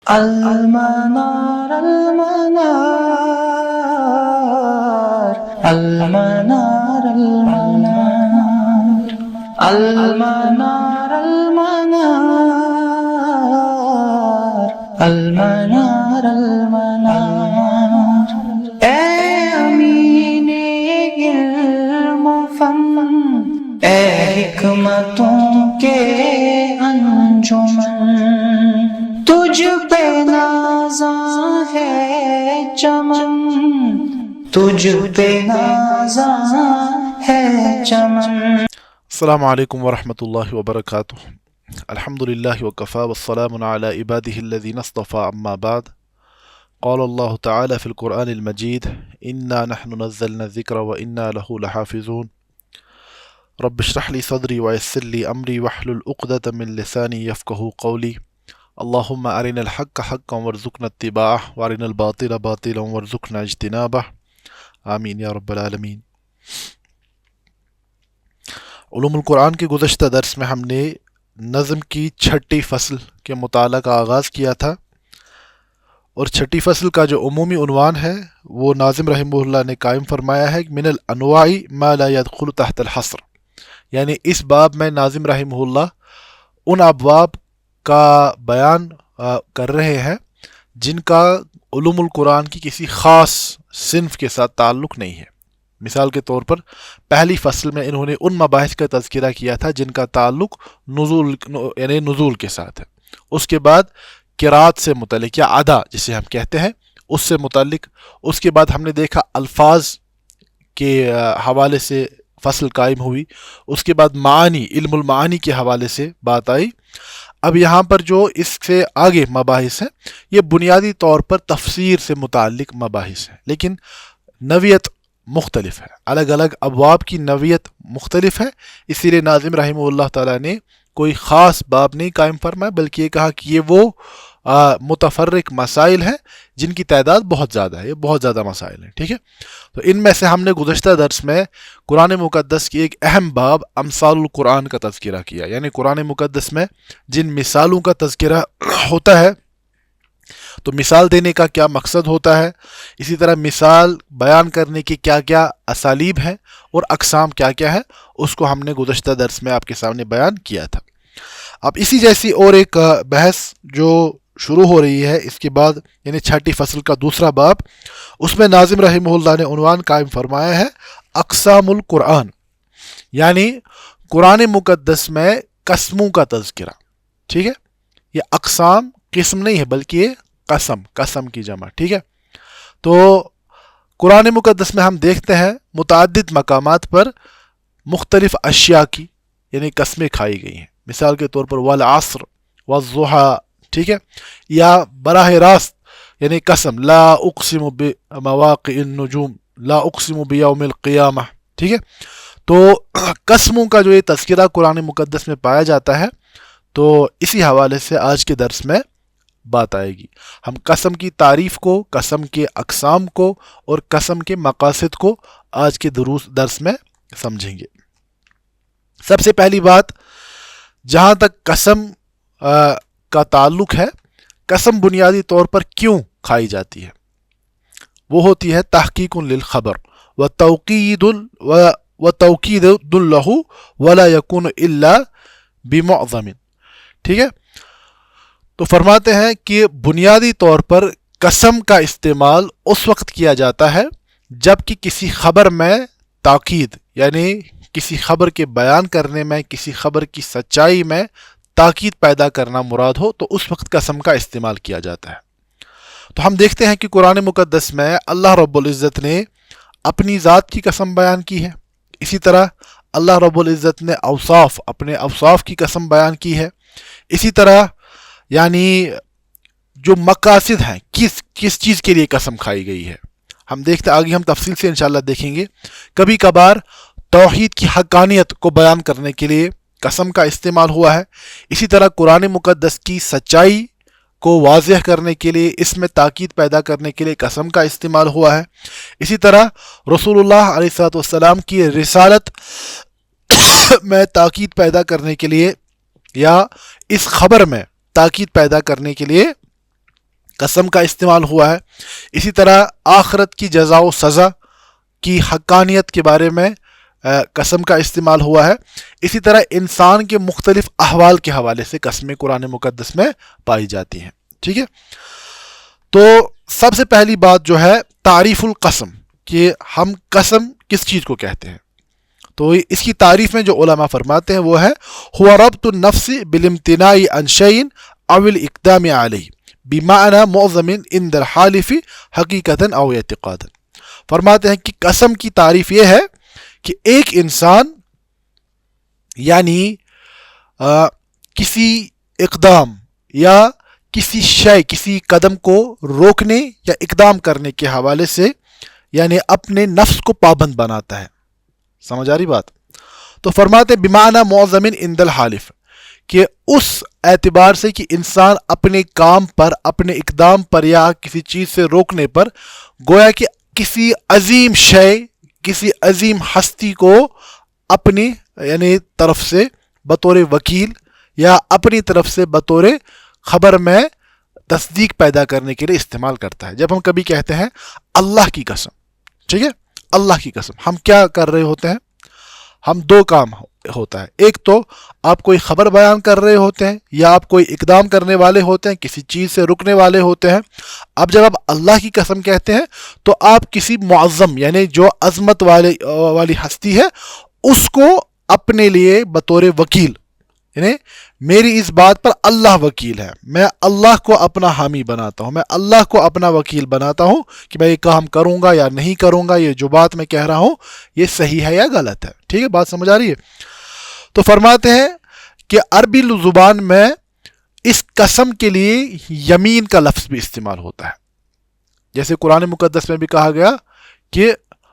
المنار المنار المنار المنار المنار المنار المنار المنار اے امین علم و فن، اے حکمتوں کے انجمن، تجھ پہ نازاں ہے چمن، تجھ پہ نازاں ہے چمن۔ السلام علیکم ورحمۃ اللہ وبرکاتہ۔ الحمد للہ وکفا والسلام علی عباده الذین اصطفى اما بعد، قال اللہ تعالی فی القرآن المجید انا نحن نزلنا الذکر وانا له لحافظون، رب اشرح لی صدری ویسر لی امری واحلل عقدۃ من لسانی یفقہوا قولی، اللہم ارنا الحق حقا وارزقنا اتباعہ وارنا الباطل باطلا وارزقنا اجتنابہ، آمین یا رب العالمین۔ علوم القرآن کے گزشتہ درس میں ہم نے نظم کی چھٹی فصل کے مطالعہ کا آغاز کیا تھا، اور چھٹی فصل کا جو عمومی عنوان ہے وہ ناظم رحمہ اللہ نے قائم فرمایا ہے من الانواع ما لا يدخل تحت الحصر، یعنی اس باب میں ناظم رحمہ اللہ ان ابواب کا بیان کر رہے ہیں جن کا علوم القرآن کی کسی خاص صنف کے ساتھ تعلق نہیں ہے۔ مثال کے طور پر پہلی فصل میں انہوں نے ان مباحث کا تذکرہ کیا تھا جن کا تعلق نزول کے ساتھ ہے، اس کے بعد قرات سے متعلق یا ادا جسے ہم کہتے ہیں اس سے متعلق، اس کے بعد ہم نے دیکھا الفاظ کے حوالے سے فصل قائم ہوئی، اس کے بعد معانی علم المعانی کے حوالے سے بات آئی۔ اب یہاں پر جو اس سے آگے مباحث ہیں یہ بنیادی طور پر تفسیر سے متعلق مباحث ہیں، لیکن نوعیت مختلف ہے، الگ الگ ابواب کی نوعیت مختلف ہے، اسی لیے ناظم رحمہ اللہ تعالیٰ نے کوئی خاص باب نہیں قائم فرمایا، بلکہ یہ کہا کہ یہ وہ متفرق مسائل ہیں جن کی تعداد بہت زیادہ ہے، یہ بہت زیادہ مسائل ہیں، ٹھیک ہے۔ تو ان میں سے ہم نے گزشتہ درس میں قرآن مقدس کی ایک اہم باب امثال القرآن کا تذکرہ کیا، یعنی قرآن مقدس میں جن مثالوں کا تذکرہ ہوتا ہے تو مثال دینے کا کیا مقصد ہوتا ہے، اسی طرح مثال بیان کرنے کی کیا کیا اسالیب ہیں اور اقسام کیا کیا ہے، اس کو ہم نے گزشتہ درس میں آپ کے سامنے بیان کیا تھا۔ اب اسی جیسی اور ایک بحث جو شروع ہو رہی ہے اس کے بعد، یعنی چھٹی فصل کا دوسرا باب، اس میں ناظم رحمہ اللہ نے عنوان قائم فرمایا ہے اقسام القرآن، یعنی قرآن مقدس میں قسموں کا تذکرہ، ٹھیک ہے۔ یہ اقسام قسم نہیں ہے بلکہ یہ قسم کی جمع، ٹھیک ہے۔ تو قرآن مقدس میں ہم دیکھتے ہیں متعدد مقامات پر مختلف اشیاء کی یعنی قسمیں کھائی گئی ہیں، مثال کے طور پر والعصر والضحیٰ، ٹھیک ہے، یا براہ راست یعنی قسم لا اقسم بمواقع النجوم، لا اقسم بیوم القیامہ، ٹھیک ہے۔ تو قسموں کا جو یہ تذکرہ قرآن مقدس میں پایا جاتا ہے، تو اسی حوالے سے آج کے درس میں بات آئے گی۔ ہم قسم کی تعریف کو، قسم کے اقسام کو اور قسم کے مقاصد کو آج کے درس میں سمجھیں گے۔ سب سے پہلی بات، جہاں تک قسم کا تعلق ہے، قسم بنیادی طور پر کیوں کھائی جاتی ہے؟ وہ ہوتی ہے تحقیق للخبر وتوکید لہ ولا یکون الا بمعظم، ٹھیک ہے۔ تو فرماتے ہیں کہ بنیادی طور پر قسم کا استعمال اس وقت کیا جاتا ہے جب کہ کسی خبر میں تاکید، یعنی کسی خبر کے بیان کرنے میں، کسی خبر کی سچائی میں تاکید پیدا کرنا مراد ہو، تو اس وقت قسم کا استعمال کیا جاتا ہے۔ تو ہم دیکھتے ہیں کہ قرآن مقدس میں اللہ رب العزت نے اپنی ذات کی قسم بیان کی ہے، اسی طرح اللہ رب العزت نے اپنے اوصاف کی قسم بیان کی ہے، اسی طرح یعنی جو مقاصد ہیں کس چیز کے لیے قسم کھائی گئی ہے ہم دیکھتے، آگے ہم تفصیل سے انشاءاللہ دیکھیں گے۔ کبھی کبھار توحید کی حقانیت کو بیان کرنے کے لیے قسم کا استعمال ہوا ہے، اسی طرح قرآن مقدس کی سچائی کو واضح کرنے کے لیے، اس میں تاکید پیدا کرنے کے لیے قسم کا استعمال ہوا ہے، اسی طرح رسول اللہ علیہ السلام کی رسالت میں تاکید پیدا کرنے کے لیے یا اس خبر میں تاکید پیدا کرنے کے لیے قسم کا استعمال ہوا ہے. اسی طرح آخرت کی جزا و سزا کی حقانیت کے بارے میں قسم کا استعمال ہوا ہے. اسی طرح انسان کے مختلف احوال کے حوالے سے قسمیں قرآن مقدس میں پائی جاتی ہیں. ٹھیک ہے. تو سب سے پہلی بات جو ہے تعریف القسم، کہ ہم قسم کس چیز کو کہتے ہیں. تو اس کی تعریف میں جو علماء فرماتے ہیں وہ ہے هو ربط النفس بالامتناع عن شيء او الاقدام عليه بمعنى معظم عند الحالف حقیقتا او اعتقادا. فرماتے ہیں کہ قسم کی تعریف یہ ہے کہ ایک انسان یعنی کسی اقدام یا کسی شے، کسی قدم کو روکنے یا اقدام کرنے کے حوالے سے یعنی اپنے نفس کو پابند بناتا ہے. سمجھ آ رہی بات؟ تو فرماتے ہیں بمعنی معظم عند الحالف، کہ اس اعتبار سے کہ انسان اپنے کام پر، اپنے اقدام پر یا کسی چیز سے روکنے پر گویا کہ کسی عظیم شے، کسی عظیم ہستی کو اپنی یعنی طرف سے بطور وکیل یا اپنی طرف سے بطور خبر میں تصدیق پیدا کرنے کے لیے استعمال کرتا ہے. جب ہم کبھی کہتے ہیں اللہ کی قسم، ٹھیک ہے، اللہ کی قسم، ہم کیا کر رہے ہوتے ہیں؟ ہم دو کام ہوتا ہے. ایک تو آپ کوئی خبر بیان کر رہے ہوتے ہیں یا آپ کوئی اقدام کرنے والے ہوتے ہیں، کسی چیز سے رکنے والے ہوتے ہیں. اب جب آپ اللہ کی قسم کہتے ہیں تو آپ کسی معظم یعنی جو عظمت والی ہستی ہے اس کو اپنے لیے بطور وکیل، یعنی میری اس بات پر اللہ وکیل ہے، میں اللہ کو اپنا حامی بناتا ہوں، میں اللہ کو اپنا وکیل بناتا ہوں کہ میں یہ کام کروں گا یا نہیں کروں گا، یہ جو بات میں کہہ رہا ہوں یہ صحیح ہے یا غلط ہے. ٹھیک ہے، بات سمجھ آ رہی ہے؟ تو فرماتے ہیں کہ عربی زبان میں اس قسم کے لیے یمین کا لفظ بھی استعمال ہوتا ہے. جیسے قرآن مقدس میں بھی کہا گیا کہ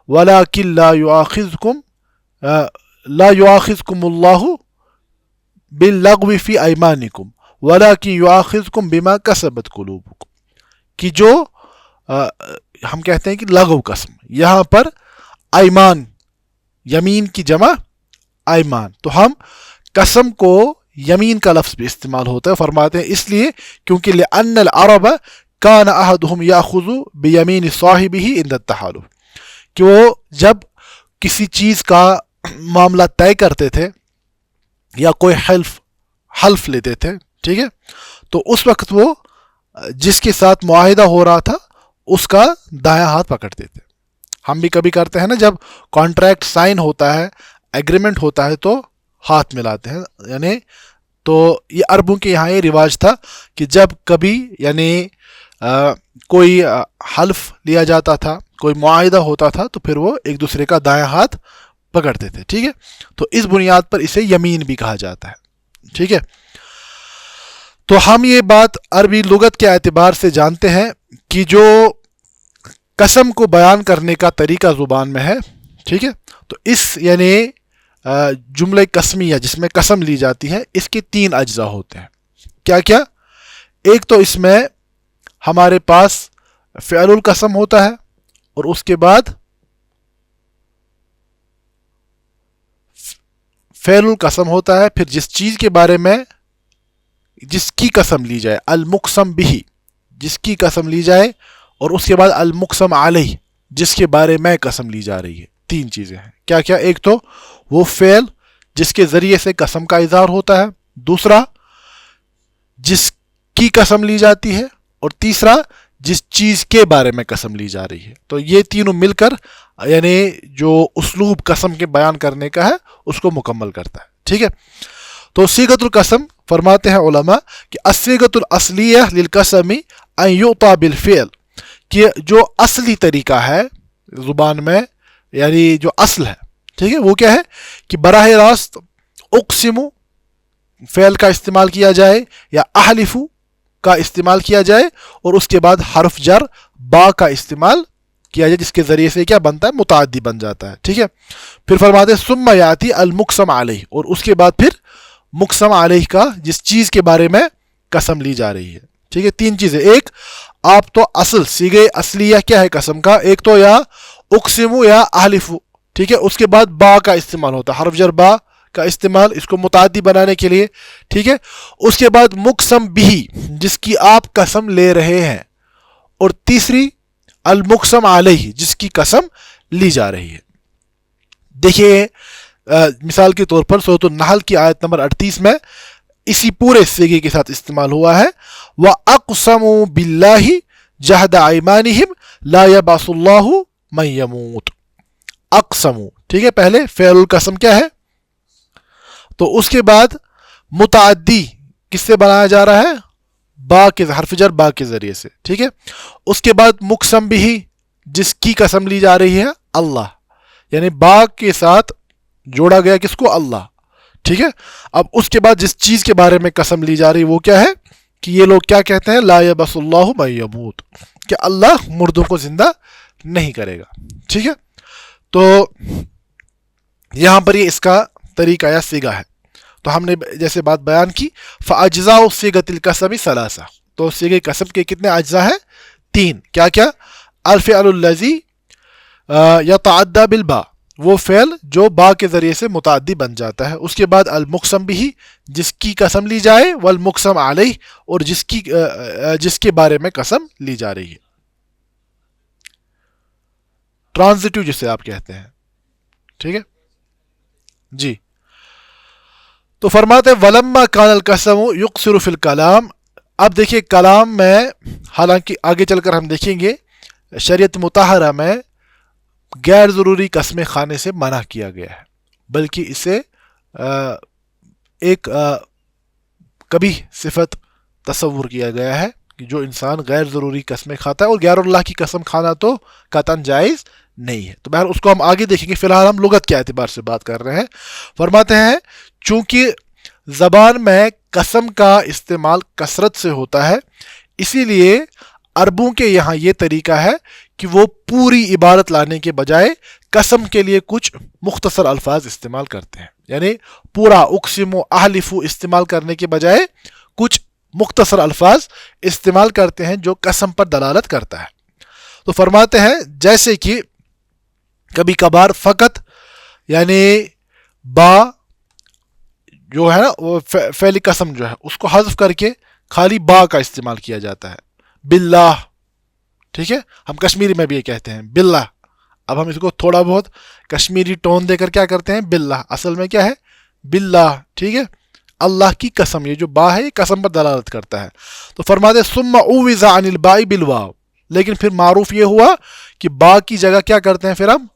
وَلَٰكِن لَا يُؤَاخِذْكُمُ اللَّهُ بِاللَّغْوِ فِي أَيْمَانِكُمْ وَلَٰكِن يُؤَاخِذْكُمْ بِمَا كَسَبَتْ قُلُوبُكُمْ. کہ جو ہم کہتے ہیں کہ لغو قسم، یہاں پر ایمان، یمین کی جمع ایمان، تو ہم قسم کو یمین کا لفظ بھی استعمال ہوتا ہے. فرماتے ہیں اس لیے کیونکہ لأن العرب كان أحدهم يأخذ بيمين صاحبه عند التحالف، کہ وہ جب کسی چیز کا معاملہ طے کرتے تھے یا کوئی حلف لیتے تھے، ٹھیک ہے، تو اس وقت وہ جس کے ساتھ معاہدہ ہو رہا تھا اس کا دایاں ہاتھ پکڑتے تھے. ہم بھی کبھی کرتے ہیں نا، جب کانٹریکٹ سائن ہوتا ہے، ایگریمنٹ ہوتا ہے تو ہاتھ ملاتے ہیں. یعنی تو یہ عربوں کے یہاں یہ رواج تھا کہ جب کبھی یعنی کوئی حلف لیا جاتا تھا، کوئی معاہدہ ہوتا تھا تو پھر وہ ایک دوسرے کا دایاں ہاتھ پکڑتے تھے. ٹھیک ہے، تو اس بنیاد پر اسے یمین بھی کہا جاتا ہے. ٹھیک ہے، تو ہم یہ بات عربی لغت کے اعتبار سے جانتے ہیں کہ جو قسم کو بیان کرنے کا طریقہ زبان میں ہے. ٹھیک ہے، تو اس یعنی جملہ قسمیہ جس میں قسم لی جاتی ہے اس کے 3 اجزاء ہوتے ہیں. کیا کیا؟ ایک تو اس میں ہمارے پاس فعل القسم ہوتا ہے، اور اس کے بعد فعل القسم ہوتا ہے، پھر جس چیز کے بارے میں جس کی قسم لی جائے المقسم بھی، جس کی قسم لی جائے، اور اس کے بعد المقسم علیہ جس کے بارے میں قسم لی جا رہی ہے. 3 چیزیں ہیں. کیا کیا؟ ایک تو وہ فعل جس کے ذریعے سے قسم کا اظہار ہوتا ہے، دوسرا جس کی قسم لی جاتی ہے، اور تیسرا جس چیز کے بارے میں قسم لی جا رہی ہے. تو یہ تینوں مل کر یعنی جو اسلوب قسم کے بیان کرنے کا ہے اس کو مکمل کرتا ہے. ٹھیک ہے، تو صیغۃ القسم فرماتے ہیں علماء کہ الصیغۃ الاصلیہ للقسم ان یعطى بالفعل، کہ جو اصلی طریقہ ہے زبان میں یعنی جو اصل ہے، ٹھیک ہے، وہ کیا ہے کہ براہ راست اقسم فعل کا استعمال کیا جائے یا احلف کا استعمال کیا جائے، اور اس کے بعد حرف جر با کا استعمال کیا جائے جس کے ذریعے سے کیا بنتا ہے؟ متعدی بن جاتا ہے. ٹھیک ہے، پھر فرماتے ہیں ثم یاتی المقسم علیہ، اور اس کے بعد پھر مقسم علیہ کا جس چیز کے بارے میں قسم لی جا رہی ہے. ٹھیک ہے، 3 چیزیں. ایک آپ تو اصل صیغہ اصلیہ کیا ہے قسم کا، ایک تو یا اقسم یا احلف، ٹھیک ہے، اس کے بعد با کا استعمال ہوتا ہے، حرف جر با کا استعمال اس کو متعدی بنانے کے لیے. ٹھیک ہے، اس کے بعد مقسم بھی جس کی آپ قسم لے رہے ہیں، اور تیسری المقسم علیہ جس کی قسم لی جا رہی ہے. دیکھیے مثال کے طور پر سورۃ النحل کی آیت نمبر 38 میں اسی پورے صیغے کے ساتھ استعمال ہوا ہے وَأَقْسَمُوا بِاللَّهِ جَهْدَ أَيْمَانِهِمْ لَا يَبْعَثُ اللَّهُ مَن يَمُوتُ. اقسموا ٹھیک ہے, پہلے فعل القسم کیا ہے, تو اس کے بعد متعدی کس سے بنایا جا رہا ہے, با کے حرف جر با کے ذریعے سے, ٹھیک ہے. اس کے بعد مقسم بھی جس کی قسم لی جا رہی ہے اللہ, یعنی با کے ساتھ جوڑا گیا کس کو, اللہ, ٹھیک ہے. اب اس کے بعد جس چیز کے بارے میں قسم لی جا رہی وہ کیا ہے کہ یہ لوگ کیا کہتے ہیں, لا یبعث اللہ من یموت, کہ اللہ مردوں کو زندہ نہیں کرے گا, ٹھیک ہے. تو یہاں پر یہ اس کا طریقہ یا صیغہ ہے. تو ہم نے جیسے بات بیان کی فاجزاء صیغۃ القسم ثلاثہ, تو صیغہ قسم کے کتنے اجزاء ہیں, 3. کیا کیا, الفعل الذی یتعدی بالباء, وہ فعل جو با کے ذریعے سے متعدی بن جاتا ہے. اس کے بعد المقسم بھی جس کی قسم لی جائے, والمقسم علیہ اور جس کے بارے میں قسم لی جا رہی ہے, ٹرانزٹیو جسے آپ کہتے ہیں, ٹھیک ہے جی. تو فرماتے ہیں وَلَمَّا كَانَ الْقَسَمُ يُقْصِرُ فِي الْكَلَامِ. اب دیکھیے کلام میں, حالانکہ آگے چل کر ہم دیکھیں گے شریعت مطہرہ میں غیر ضروری قسمیں کھانے سے منع کیا گیا ہے, بلکہ اسے ایک کبھی صفت تصور کیا گیا ہے کہ جو انسان غیر ضروری قسمیں کھاتا ہے, اور غیر اللہ کی قسم کھانا تو قطعاً جائز نہیں ہے. تو بہر اس کو ہم آگے دیکھیں گے, فی الحال ہم لغت کے اعتبار سے بات کر رہے ہیں. فرماتے ہیں چونکہ زبان میں قسم کا استعمال کثرت سے ہوتا ہے, اسی لیے عربوں کے یہاں یہ طریقہ ہے کہ وہ پوری عبارت لانے کے بجائے قسم کے لیے کچھ مختصر الفاظ استعمال کرتے ہیں. یعنی پورا اقسم و احلف استعمال کرنے کے بجائے کچھ مختصر الفاظ استعمال کرتے ہیں جو قسم پر دلالت کرتا ہے. تو فرماتے ہیں جیسے کہ کبھی کبھار فقط یعنی با جو ہے نا وہ فعل قسم جو ہے اس کو حذف کر کے خالی با کا استعمال کیا جاتا ہے, باللہ, ٹھیک ہے. ہم کشمیری میں بھی یہ کہتے ہیں باللہ. اب ہم اس کو تھوڑا بہت کشمیری ٹون دے کر کیا کرتے ہیں, باللہ, اصل میں کیا ہے باللہ, ٹھیک ہے. اللہ کی قسم, یہ جو با ہے یہ قسم پر دلالت کرتا ہے. تو فرماتے ثم اوذ عن الباء بالواو, لیکن پھر معروف یہ ہوا کہ با کی جگہ کیا کرتے ہیں, پھر ہم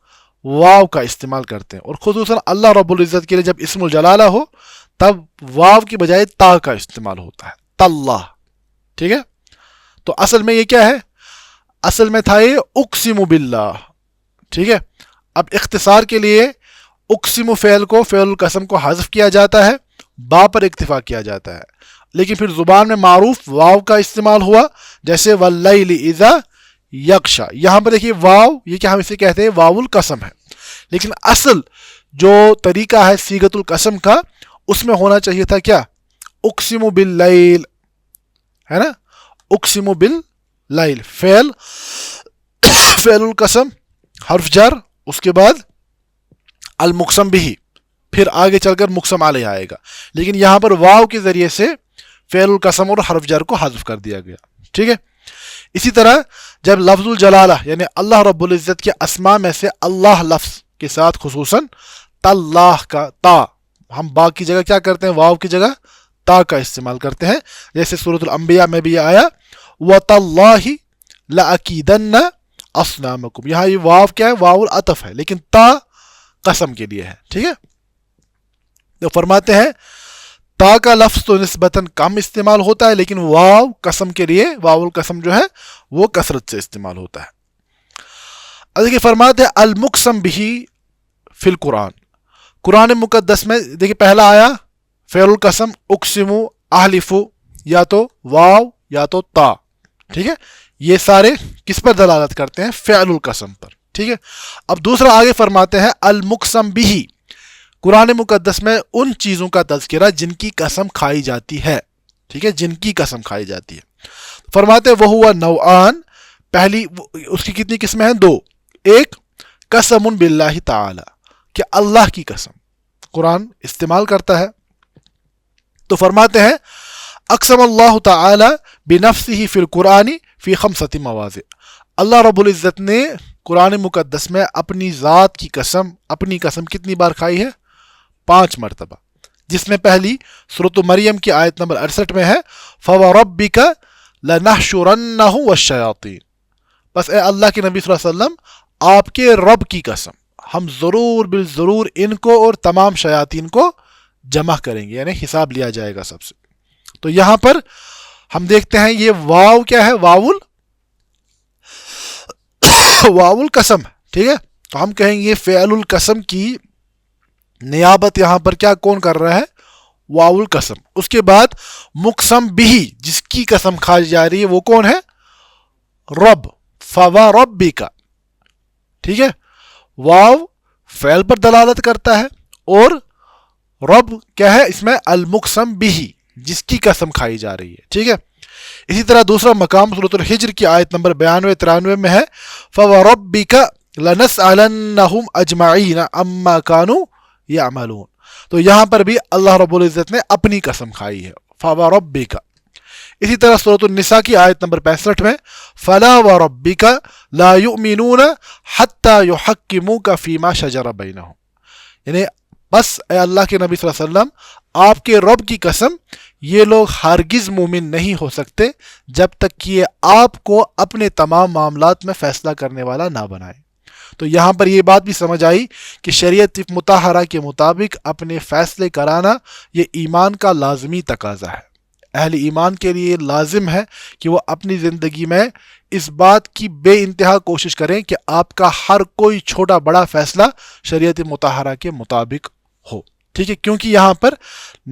واو کا استعمال کرتے ہیں, اور خصوصاً اللہ رب العزت کے لیے جب اسم الجلالہ ہو تب واو کی بجائے تا کا استعمال ہوتا ہے, تاللہ, ٹھیک ہے. تو اصل میں یہ کیا ہے, اصل میں تھا یہ اقسم باللہ, ٹھیک ہے. اب اختصار کے لیے اقسم فعل کو, فعل القسم کو حذف کیا جاتا ہے, با پر اکتفا کیا جاتا ہے, لیکن پھر زبان میں معروف واو کا استعمال ہوا, جیسے واللیل اذا یغشی. یہاں پر دیکھیے واو, یہ کیا ہم اسے کہتے ہیں واو القسم ہے, لیکن اصل جو طریقہ ہے صیغۃ القسم کا اس میں ہونا چاہیے تھا کیا, اقسم باللیل, ہے نا, اقسم باللیل فعل القسم حرف جر, اس کے بعد المقسم بھی, پھر آگے چل کر مقسم علیہ آئے گا, لیکن یہاں پر واو کے ذریعے سے فعل القسم اور حرف جر کو حذف کر دیا گیا, ٹھیک ہے. اسی طرح جب لفظ الجلالہ یعنی اللہ رب العزت کے اسماء میں سے اللہ لفظ کے ساتھ خصوصاً تاللہ کا تا, ہم با کی جگہ کیا کرتے ہیں, واو کی جگہ تا کا استعمال کرتے ہیں, جیسے سورۃ الانبیاء میں بھی یہ آیا وَتَاللَّهِ لَأَكِيدَنَّ أَصْنَامَكُمْ. یہاں یہ واو کیا ہے, واو العطف ہے, لیکن تا قسم کے لیے ہے, ٹھیک ہے. تو فرماتے ہیں تا کا لفظ تو نسبتاً کم استعمال ہوتا ہے, لیکن واو قسم کے لیے, واو القسم جو ہے وہ کثرت سے استعمال ہوتا ہے. اب دیکھیے فرماتے ہیں المقسم بھی فی القرآن, قرآن مقدس میں دیکھیے پہلا آیا فعل القسم اقسم احلف, یا تو واو یا تو تا, ٹھیک ہے. یہ سارے کس پر دلالت کرتے ہیں, فعل القسم پر, ٹھیک ہے. اب دوسرا آگے فرماتے ہیں المقسم بھی, قرآن مقدس میں ان چیزوں کا تذکرہ جن کی قسم کھائی جاتی ہے, ٹھیک ہے, جن کی قسم کھائی جاتی ہے. فرماتے ہیں وہ ہوا نوعان, پہلی اس کی کتنی قسمیں ہیں, 2. ایک قسم باللہ تعالی, کہ اللہ کی قسم قرآن استعمال کرتا ہے. تو فرماتے ہیں اقسم اللہ تعالی بنفسہ فی القرآن فی خمسۃ مواضع. اللہ رب العزت نے قرآن مقدس میں اپنی ذات کی قسم، اپنی قسم کتنی بار کھائی ہے؟ 5 مرتبہ، جس میں پہلی سورۃ مریم کی آیت نمبر 68 میں ہے فَوَرَبِّكَ لَنَحْشُرَنَّهُمْ وَالشَّيَاطِينَ. بس اے اللہ کے نبی صلی اللہ علیہ وسلم، آپ کے رب کی قسم، ہم ضرور بالضرور ان کو اور تمام شیاطین کو جمع کریں گے، یعنی حساب لیا جائے گا سب سے. تو یہاں پر ہم دیکھتے ہیں یہ واو کیا ہے؟ واو القسم. ٹھیک ہے، تو ہم کہیں گے فعل القسم کی نیابت یہاں پر کیا کون کر رہا ہے؟ واو القسم. اس کے بعد مقسم بھی، جس کی قسم کھائی جا رہی ہے وہ کون ہے؟ رب. فَوَرَبِّكَ. ٹھیک ہے، واو فعل پر دلالت کرتا ہے اور رب کیا ہے اس میں؟ المقسم بھی، جس کی قسم کھائی جا رہی ہے. ٹھیک ہے، اسی طرح دوسرا مقام سورۃ الحجر کی آیت نمبر 92-93 میں ہے فَوَرَبِّكَ لَنَسْأَلَنَّهُمْ أَجْمَعِينَ عَمَّا كَانُوا يَعْمَلُونَ. تو یہاں پر بھی اللہ رب العزت نے اپنی قسم کھائی ہے، فَوَرَبِّكَ. اسی طرح سورۃ النساء کی آیت نمبر 65 میں فَلَا وَرَبِّكَ لَا يُؤْمِنُونَ حَتَّى يُحَكِّمُوكَ فِي مَا شَجَرَ بَيْنَهُمْ. یعنی بس اے اللہ کے نبی صلی اللہ علیہ وسلم، آپ کے رب کی قسم، یہ لوگ ہرگز مومن نہیں ہو سکتے جب تک کہ یہ آپ کو اپنے تمام معاملات میں فیصلہ کرنے والا نہ بنائے. تو یہاں پر یہ بات بھی سمجھ آئی کہ شریعت مطہرہ کے مطابق اپنے فیصلے کرانا یہ ایمان کا لازمی تقاضا ہے. اہل ایمان کے لیے لازم ہے کہ وہ اپنی زندگی میں اس بات کی بے انتہا کوشش کریں کہ آپ کا ہر کوئی چھوٹا بڑا فیصلہ شریعت مطہرہ کے مطابق ہو. ٹھیک ہے، کیونکہ یہاں پر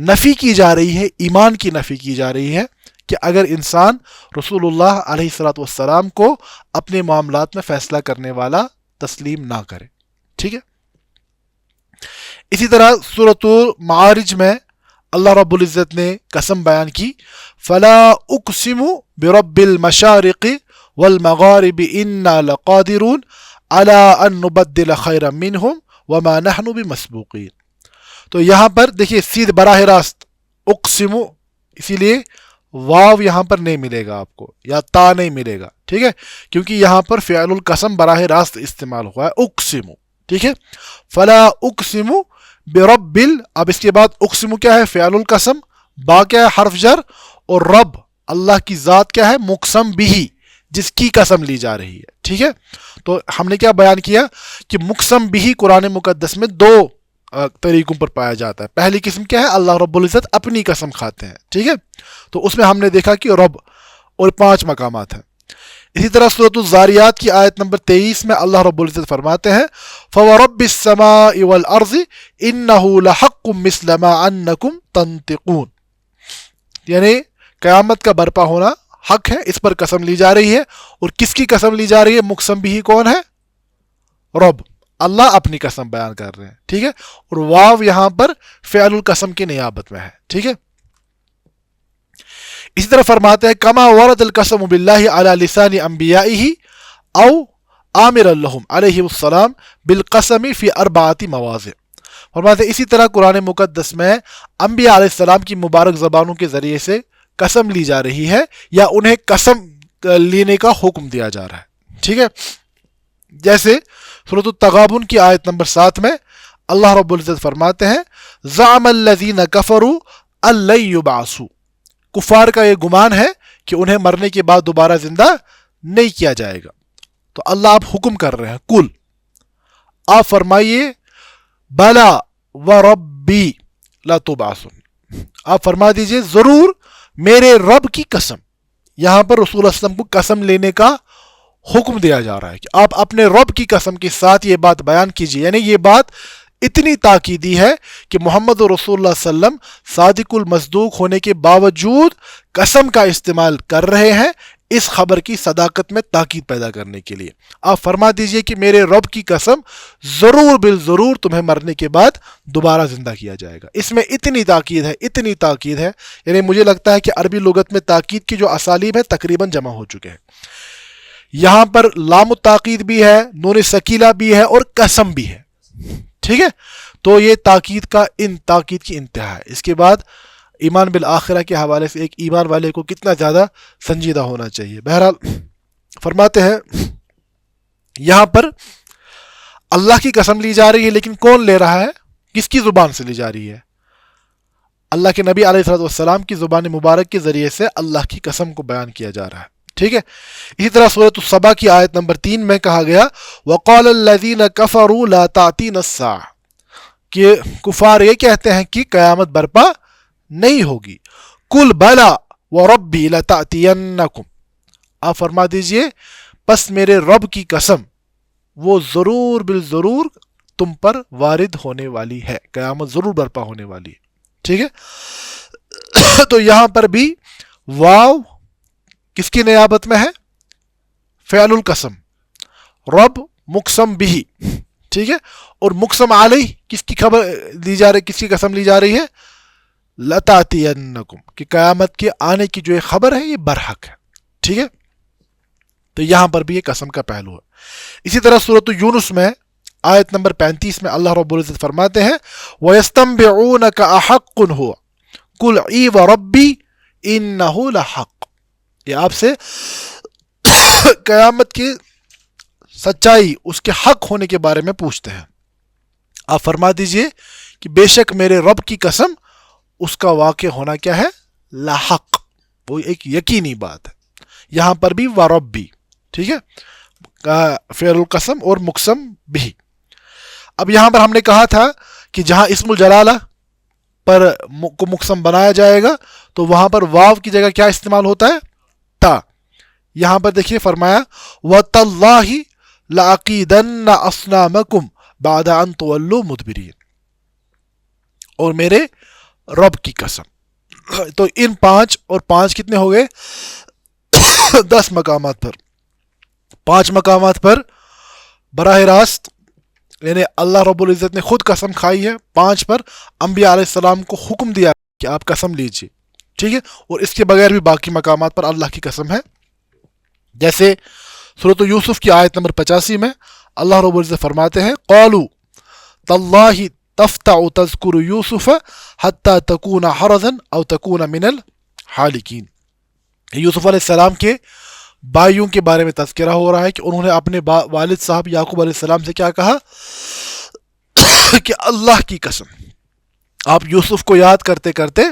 نفی کی جا رہی ہے، ایمان کی نفی کی جا رہی ہے کہ اگر انسان رسول اللہ علیہ الصلوۃ والسلام کو اپنے معاملات میں فیصلہ کرنے والا تسلیم نہ کرے. ٹھیک ہے، اسی طرح سورۃ المعارج میں اللہ رب العزت نے قسم بیان کی فَلَا أُقْسِمُ بِرَبِّ الْمَشَارِقِ وَالْمَغَارِبِ إِنَّا لَقَادِرُونَ عَلَىٰ أَن نُبَدِّلَ خَيْرًا مِّنْهُمْ وَمَا نَحْنُ بِمَسْبُوقِينَ. تو یہاں پر دیکھیے سیدھ براہ راست اقسم، اسی لیے واو یہاں پر نہیں ملے گا آپ کو، یا تا نہیں ملے گا. ٹھیک ہے، کیونکہ یہاں پر فعل القسم براہ راست استعمال ہوا ہے اقسم. ٹھیک ہے، فلا اقسم برب اب اس کے بعد اقسم کیا ہے؟ فعل القسم، با کیا ہے؟ حرف جر، اور رب اللہ کی ذات کیا ہے؟ مقسم بھی، جس کی قسم لی جا رہی ہے. ٹھیک ہے، تو ہم نے کیا بیان کیا کہ مقسم بھی قرآن مقدس میں 2 طریقوں پر پایا جاتا ہے. پہلی قسم کیا ہے؟ اللہ رب العزت اپنی قسم کھاتے ہیں. ٹھیک ہے، تو اس میں ہم نے دیکھا کہ رب اور 5 مقامات ہیں. اسی طرح سورۃ الذاریات کی آیت نمبر 23 میں اللہ رب العزت فرماتے ہیں فَوَرَبِّ السَّمَاءِ وَالْأَرْضِ إِنَّهُ لَحَقٌّ مِثْلَ مَا أَنَّكُمْ تَنطِقُونَ. یعنی قیامت کا برپا ہونا حق ہے، اس پر قسم لی جا رہی ہے. اور کس کی قسم لی جا رہی ہے؟ مقسم بھی کون ہے؟ رب. اللہ اپنی قسم بیان کر رہے ہیں. ٹھیک ہے، اور واو یہاں پر فعل القسم کی نیابت میں ہے. ٹھیک ہے، اسی طرح فرماتے ہیں کما ورد القسم باللہ علی لسان انبیائہ او عامر لہم علیہ السلام بالقسم فی 4 مواضع. فرماتے ہیں اسی طرح قرآن مقدس میں انبیاء علیہ السلام کی مبارک زبانوں کے ذریعے سے قسم لی جا رہی ہے، یا انہیں قسم لینے کا حکم دیا جا رہا ہے. ٹھیک ہے، جیسے سورۃ التغابن کی آیت نمبر 7 میں اللہ رب العزت فرماتے ہیں زعم الذین کفروا ان لن یبعثوا. کفار کا یہ گمان ہے کہ انہیں مرنے کے بعد دوبارہ زندہ نہیں کیا جائے گا. تو اللہ آپ حکم کر رہے ہیں کل، آپ فرمائیے بلا وربی لا تبعثون، آپ فرما دیجئے ضرور میرے رب کی قسم. یہاں پر رسول اللہ علیہ وسلم کو قسم لینے کا حکم دیا جا رہا ہے کہ آپ اپنے رب کی قسم کے ساتھ یہ بات بیان کیجیے. یعنی یہ بات اتنی تاکیدی ہے کہ محمد رسول اللہ صلی اللہ علیہ وسلم صادق المصدوق ہونے کے باوجود قسم کا استعمال کر رہے ہیں اس خبر کی صداقت میں تاکید پیدا کرنے کے لیے. آپ فرما دیجئے کہ میرے رب کی قسم ضرور بالضرور تمہیں مرنے کے بعد دوبارہ زندہ کیا جائے گا. اس میں اتنی تاکید ہے، اتنی تاکید ہے، یعنی مجھے لگتا ہے کہ عربی لغت میں تاکید کی جو اسالیب ہے تقریباً جمع ہو چکے ہیں. یہاں پر لام التاکید بھی ہے، نون ثقیلہ بھی ہے، اور قسم بھی ہے. ٹھیک ہے، تو یہ تاکید کی انتہا ہے. اس کے بعد ایمان بالآخرہ کے حوالے سے ایک ایمان والے کو کتنا زیادہ سنجیدہ ہونا چاہیے. بہرحال فرماتے ہیں یہاں پر اللہ کی قسم لی جا رہی ہے، لیکن کون لے رہا ہے؟ کس کی زبان سے لی جا رہی ہے؟ اللہ کے نبی علیہ الصلوۃ والسلام کی زبان مبارک کے ذریعے سے اللہ کی قسم کو بیان کیا جا رہا ہے. ٹھیک ہے. اسی طرح سورۃ السبا کی آیت نمبر 3 میں کہا گیا وَقَالَ الَّذِينَ كَفَرُوا لَا تَأْتِينَا السَّاعَةُ کہ کفار یہ کہتے ہیں کہ قیامت برپا نہیں ہوگی. قُلْ بَلَىٰ وَرَبِّي لَتَأْتِيَنَّكُمْ آپ فرما دیجئے پس میرے رب کی قسم وہ ضرور بالضرور تم پر وارد ہونے والی ہے، قیامت ضرور برپا ہونے والی ہے. ٹھیک ہے. تو یہاں پر بھی واو کس کی نیابت میں ہے؟ فعل القسم، رب مقسم بھی. ٹھیک ہے. اور مقسم علیہ کس کی خبر دی جا رہی، کس کی قسم لی جا رہی ہے؟ لَتَأْتِيَنَّكُمْ کہ قیامت کے آنے کی جو یہ خبر ہے یہ برحق ہے. ٹھیک ہے. تو یہاں پر بھی یہ قسم کا پہلو ہے. اسی طرح سورۃ یونس میں آیت نمبر 35 میں اللہ رب العزت فرماتے ہیں وَيَسْتَنبِعُونَكَ أَحَقٌّ هُوَ قُلْ إِي وَرَبِّي إِنَّهُ لَحَقٌّ یہ آپ سے قیامت کی سچائی، اس کے حق ہونے کے بارے میں پوچھتے ہیں. آپ فرما دیجئے کہ بے شک میرے رب کی قسم اس کا واقع ہونا کیا ہے؟ لاحق، وہ ایک یقینی بات ہے. یہاں پر بھی وَرَبِّي. ٹھیک ہے. فعل القسم اور مقسم بھی. اب یہاں پر ہم نے کہا تھا کہ جہاں اسم الجلالہ پر کو مقسم بنایا جائے گا تو وہاں پر واو کی جگہ کیا استعمال ہوتا ہے؟ تا. یہاں پر دیکھیے فرمایا وَتَاللَّهِ لَأَقِيدَنَّ أَصْنَامَكُمْ بَعْدَ أَن تُوَلُّوا مُدْبِرِينَ اور میرے رب کی قسم. تو ان 5 اور 5 کتنے ہو گئے؟ 10 مقامات پر. 5 مقامات پر براہ راست یعنی اللہ رب العزت نے خود قسم کھائی ہے. 5 پر انبیاء علیہ السلام کو حکم دیا کہ آپ قسم لیجئے. ٹھیک ہے. اور اس کے بغیر بھی باقی مقامات پر اللہ کی قسم ہے. جیسے سورۃ یوسف کی آیت نمبر 85 میں اللہ رب العزت فرماتے ہیں قالوا تاللہ تفتع تذکر یوسف حتی تکون حرزا او تکون من الحالکین. یوسف علیہ السلام کے بھائیوں کے بارے میں تذکرہ ہو رہا ہے کہ انہوں نے اپنے والد صاحب یعقوب علیہ السلام سے کیا کہا کہ اللہ کی قسم آپ یوسف کو یاد کرتے کرتے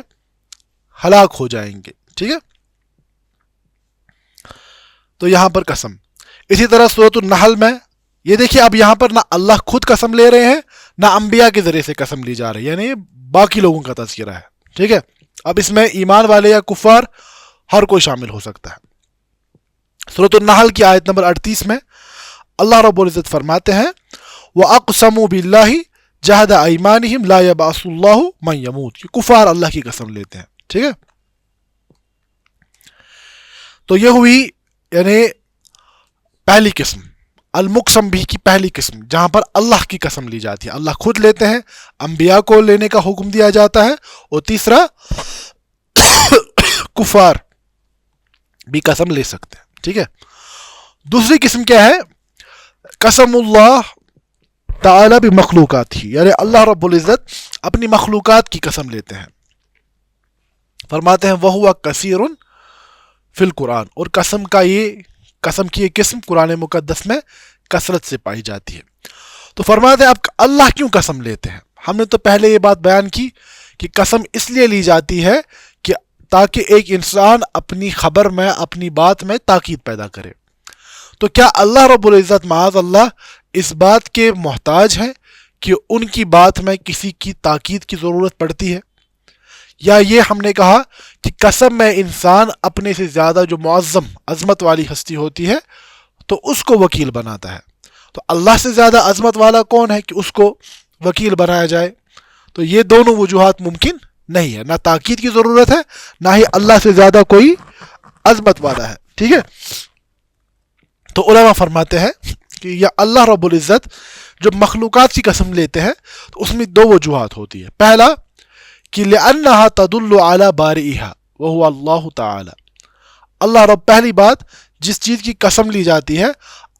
ہلاک ہو جائیں گے. ٹھیک ہے. تو یہاں پر قسم. اسی طرح سورۃ النحل میں یہ دیکھیے اب یہاں پر نہ اللہ خود قسم لے رہے ہیں نہ انبیاء کے ذریعے سے قسم لی جا رہی ہے، یعنی باقی لوگوں کا تذکرہ ہے. ٹھیک ہے. اب اس میں ایمان والے یا کفار ہر کوئی شامل ہو سکتا ہے. سورۃ النحل کی آیت نمبر 38 میں اللہ رب العزت فرماتے ہیں وَأَقْسَمُوا بِاللَّهِ جَهْدَ أَيْمَانِهِمْ لَا يَبْعَثُ اللَّهُ مَن يَمُوتُ کہ کفار اللہ کی قسم لیتے ہیں. ٹھیک ہے. تو یہ ہوئی یعنی پہلی قسم المقسم بھی کی پہلی قسم جہاں پر اللہ کی قسم لی جاتی ہے، اللہ خود لیتے ہیں، انبیاء کو لینے کا حکم دیا جاتا ہے. اور تیسرا کفار بھی قسم لے سکتے ہیں. ٹھیک ہے. دوسری قسم کیا ہے؟ قسم اللہ تعالی بمخلوقات ہی یعنی اللہ رب العزت اپنی مخلوقات کی قسم لیتے ہیں. فرماتے ہیں وَهُوَ كَثِيرٌ فی القرآن اور قسم کی یہ قسم قرآن مقدس میں کثرت سے پائی جاتی ہے. تو فرماتے ہیں اب اللہ کیوں قسم لیتے ہیں؟ ہم نے تو پہلے یہ بات بیان کی کہ قسم اس لیے لی جاتی ہے کہ تاکہ ایک انسان اپنی خبر میں اپنی بات میں تاکید پیدا کرے. تو کیا اللہ رب العزت معاذ اللہ اس بات کے محتاج ہے کہ ان کی بات میں کسی کی تاکید کی ضرورت پڑتی ہے؟ یا یہ ہم نے کہا کہ قسم میں انسان اپنے سے زیادہ جو معظم عظمت والی ہستی ہوتی ہے تو اس کو وکیل بناتا ہے. تو اللہ سے زیادہ عظمت والا کون ہے کہ اس کو وکیل بنایا جائے؟ تو یہ دونوں وجوہات ممکن نہیں ہے، نہ تاکید کی ضرورت ہے نہ ہی اللہ سے زیادہ کوئی عظمت والا ہے. ٹھیک ہے. تو علماء فرماتے ہیں کہ یا اللہ رب العزت جو مخلوقات کی قسم لیتے ہیں تو اس میں 2 وجوہات ہوتی ہے. پہلا کہ لأنها تدل على بارئها وهو اللہ تعالی. اللہ رب پہلی بات جس چیز کی قسم لی جاتی ہے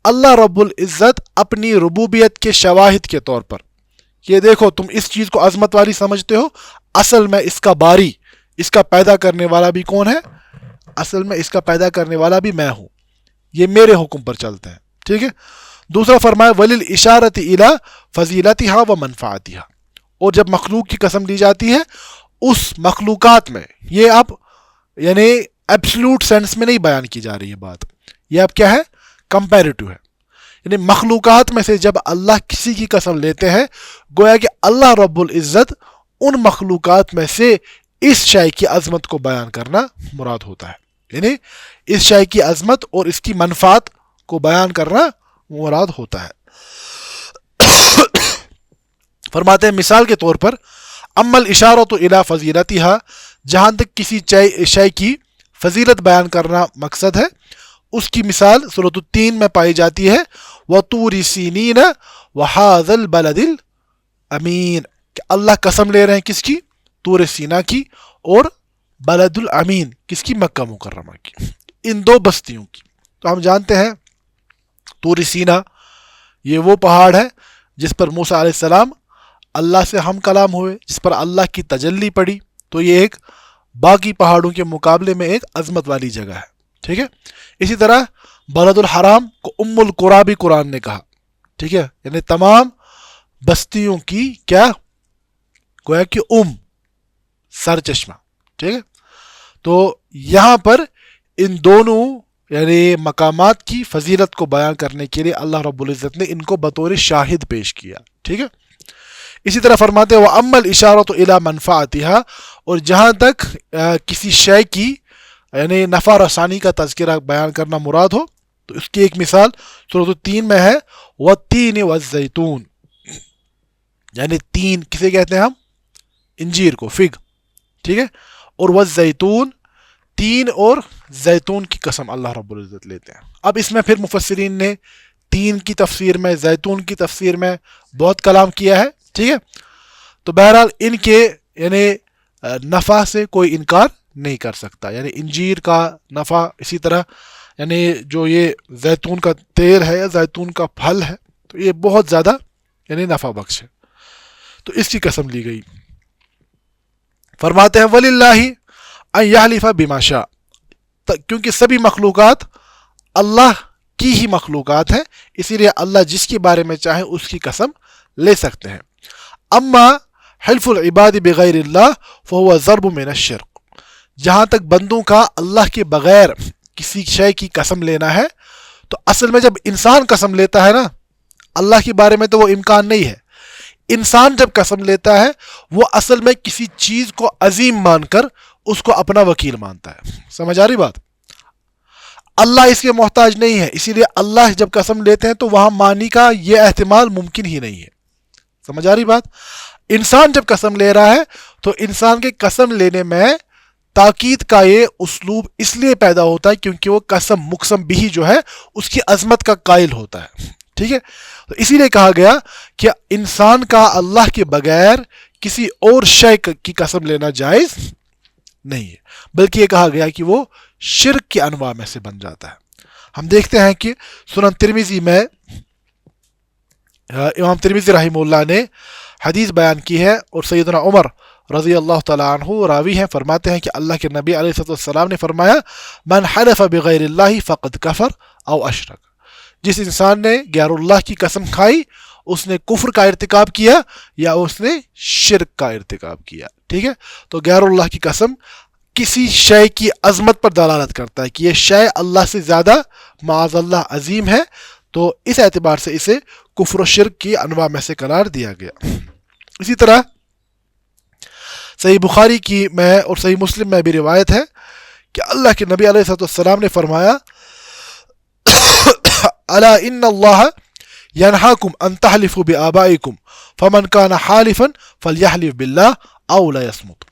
اللہ رب العزت اپنی ربوبیت کے شواہد کے طور پر یہ دیکھو تم اس چیز کو عظمت والی سمجھتے ہو، اصل میں اس کا باری اس کا پیدا کرنے والا بھی کون ہے؟ اصل میں اس کا پیدا کرنے والا بھی میں ہوں، یہ میرے حکم پر چلتے ہیں، ٹھیک ہے۔ دوسرا فرمایا وَلِلْإِشَارَةِ إِلَىٰ فَضِيلَتِهَا وَمَنْفَعَتِهَا، اور جب مخلوق کی قسم لی جاتی ہے اس مخلوقات میں، یہ اب یعنی ایبسلوٹ سینس میں نہیں بیان کی جا رہی ہے بات، یہ اب کیا ہے؟ کمپیریٹو ہے، یعنی مخلوقات میں سے جب اللہ کسی کی قسم لیتے ہیں گویا کہ اللہ رب العزت ان مخلوقات میں سے اس شے کی عظمت کو بیان کرنا مراد ہوتا ہے، یعنی اس شے کی عظمت اور اس کی منفعت کو بیان کرنا مراد ہوتا ہے۔ فرماتے ہیں مثال کے طور پر اما الاشارۃ الی فضیلتها، جہاں تک کسی شے کی فضیلت بیان کرنا مقصد ہے، اس کی مثال سورۃ التین میں پائی جاتی ہے وَطُورِ سِینِینَ وَهَٰذَا الْبَلَدِ الْأَمِینَ، کہ اللہ قسم لے رہے ہیں کس کی؟ طور سینا کی، اور بلد الامین کس کی؟ مکہ مکرمہ کی، ان دو بستیوں کی۔ تو ہم جانتے ہیں طور سینا یہ وہ پہاڑ ہے جس پر موسیٰ علیہ السلام اللہ سے ہم کلام ہوئے، جس پر اللہ کی تجلی پڑی، تو یہ ایک باقی پہاڑوں کے مقابلے میں ایک عظمت والی جگہ ہے، ٹھیک ہے۔ اسی طرح بلد الحرام کو ام القریٰ بھی قرآن نے کہا، ٹھیک ہے، یعنی تمام بستیوں کی کیا گویا کہ سر چشمہ، ٹھیک ہے۔ تو یہاں پر ان دونوں یعنی مقامات کی فضیلت کو بیان کرنے کے لیے اللہ رب العزت نے ان کو بطور شاہد پیش کیا، ٹھیک ہے۔ اسی طرح فرماتے ہیں وَأَمَّا الْإِشَارَةُ إِلَىٰ مَنْفَعَتِهَا، اور جہاں تک کسی شے کی یعنی نفع رسانی کا تذکرہ بیان کرنا مراد ہو، تو اس کی ایک مثال سورۃ التین میں ہے وَالتِّینِ وَالزَّیتُون، یعنی تین کسے کہتے ہیں ہم؟ انجیر کو، فگ، ٹھیک ہے، اور والزیتون، تین اور زیتون کی قسم اللہ رب العزت لیتے ہیں۔ اب اس میں پھر مفسرین نے تین کی تفسیر میں، زیتون کی تفسیر میں بہت کلام کیا ہے، ٹھیک ہے۔ تو بہرحال ان کے یعنی نفع سے کوئی انکار نہیں کر سکتا، یعنی انجیر کا نفع، اسی طرح یعنی جو یہ زیتون کا تیل ہے یا زیتون کا پھل ہے تو یہ بہت زیادہ یعنی نفع بخش ہے، تو اس کی قسم لی گئی۔ فرماتے ہیں وَلِلَّهِ أَن يَحْلِفَ بِمَا شَاءَ، کیونکہ سبھی مخلوقات اللہ کی ہی مخلوقات ہیں، اسی لیے اللہ جس کے بارے میں چاہے اس کی قسم لے سکتے ہیں۔ اما حلف العباد بغیر اللہ فهو ضرب من الشرک، جہاں تک بندوں کا اللہ کے بغیر کسی شے کی قسم لینا ہے، تو اصل میں جب انسان قسم لیتا ہے نا اللہ کے بارے میں تو وہ امکان نہیں ہے، انسان جب قسم لیتا ہے وہ اصل میں کسی چیز کو عظیم مان کر اس کو اپنا وکیل مانتا ہے، سمجھ آ رہی بات؟ اللہ اس کے محتاج نہیں ہے، اسی لیے اللہ جب قسم لیتے ہیں تو وہاں مانی کا یہ احتمال ممکن ہی نہیں ہے، سمجھ آ رہی بات؟ انسان جب قسم لے رہا ہے تو انسان کے قسم لینے میں تاکید کا یہ اسلوب اس لیے پیدا ہوتا ہے کیونکہ وہ قسم مقسم بھی جو ہے اس کی عظمت کا قائل ہوتا ہے، ٹھیک ہے۔ تو اسی لیے کہا گیا کہ انسان کا اللہ کے بغیر کسی اور شے کی قسم لینا جائز نہیں ہے، بلکہ یہ کہا گیا کہ وہ شرک کے انواع میں سے بن جاتا ہے۔ ہم دیکھتے ہیں کہ سنن ترمذی میں امام ترمذی رحمہ اللہ نے حدیث بیان کی ہے، اور سیدنا عمر رضی اللہ تعالیٰ عنہ راوی ہیں، فرماتے ہیں کہ اللہ کے نبی علیہ السلام نے فرمایا من حلف بغیر اللہ فقد کفر او اشرک، جس انسان نے غیر اللہ کی قسم کھائی اس نے کفر کا ارتکاب کیا یا اس نے شرک کا ارتکاب کیا، ٹھیک ہے۔ تو غیر اللہ کی قسم کسی شے کی عظمت پر دلالت کرتا ہے کہ یہ شے اللہ سے زیادہ معاذ اللہ عظیم ہے، تو اس اعتبار سے اسے کفر و شرک کی انواع میں سے قرار دیا گیا۔ اسی طرح صحیح بخاری کی میں اور صحیح مسلم میں بھی روایت ہے کہ اللہ کے نبی علیہ السلام نے فرمایا الا ان اللہ ینہاکم ان تحلفوا بآبائکم فمن کان حالفا فلیحلف باللہ او لا یصمت،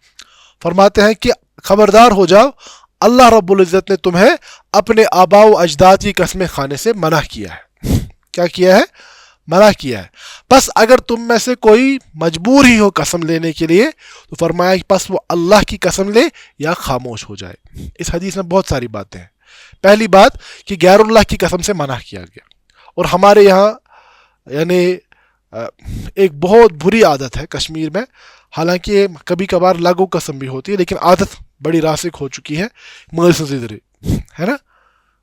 فرماتے ہیں کہ خبردار ہو جاؤ، اللہ رب العزت نے تمہیں اپنے آباء و اجداد کی قسمیں کھانے سے منع کیا ہے۔ کیا کیا ہے؟ منع کیا ہے۔ بس اگر تم میں سے کوئی مجبور ہی ہو قسم لینے کے لیے تو فرمایا کہ پس وہ اللہ کی قسم لے یا خاموش ہو جائے۔ اس حدیث میں بہت ساری باتیں ہیں۔ پہلی بات کہ غیر اللہ کی قسم سے منع کیا گیا، اور ہمارے یہاں یعنی ایک بہت بری عادت ہے کشمیر میں، حالانکہ کبھی کبھار لاگو قسم بھی ہوتی ہے، لیکن عادت بڑی راسخ ہو چکی ہے، مال سنزدری ہے نا،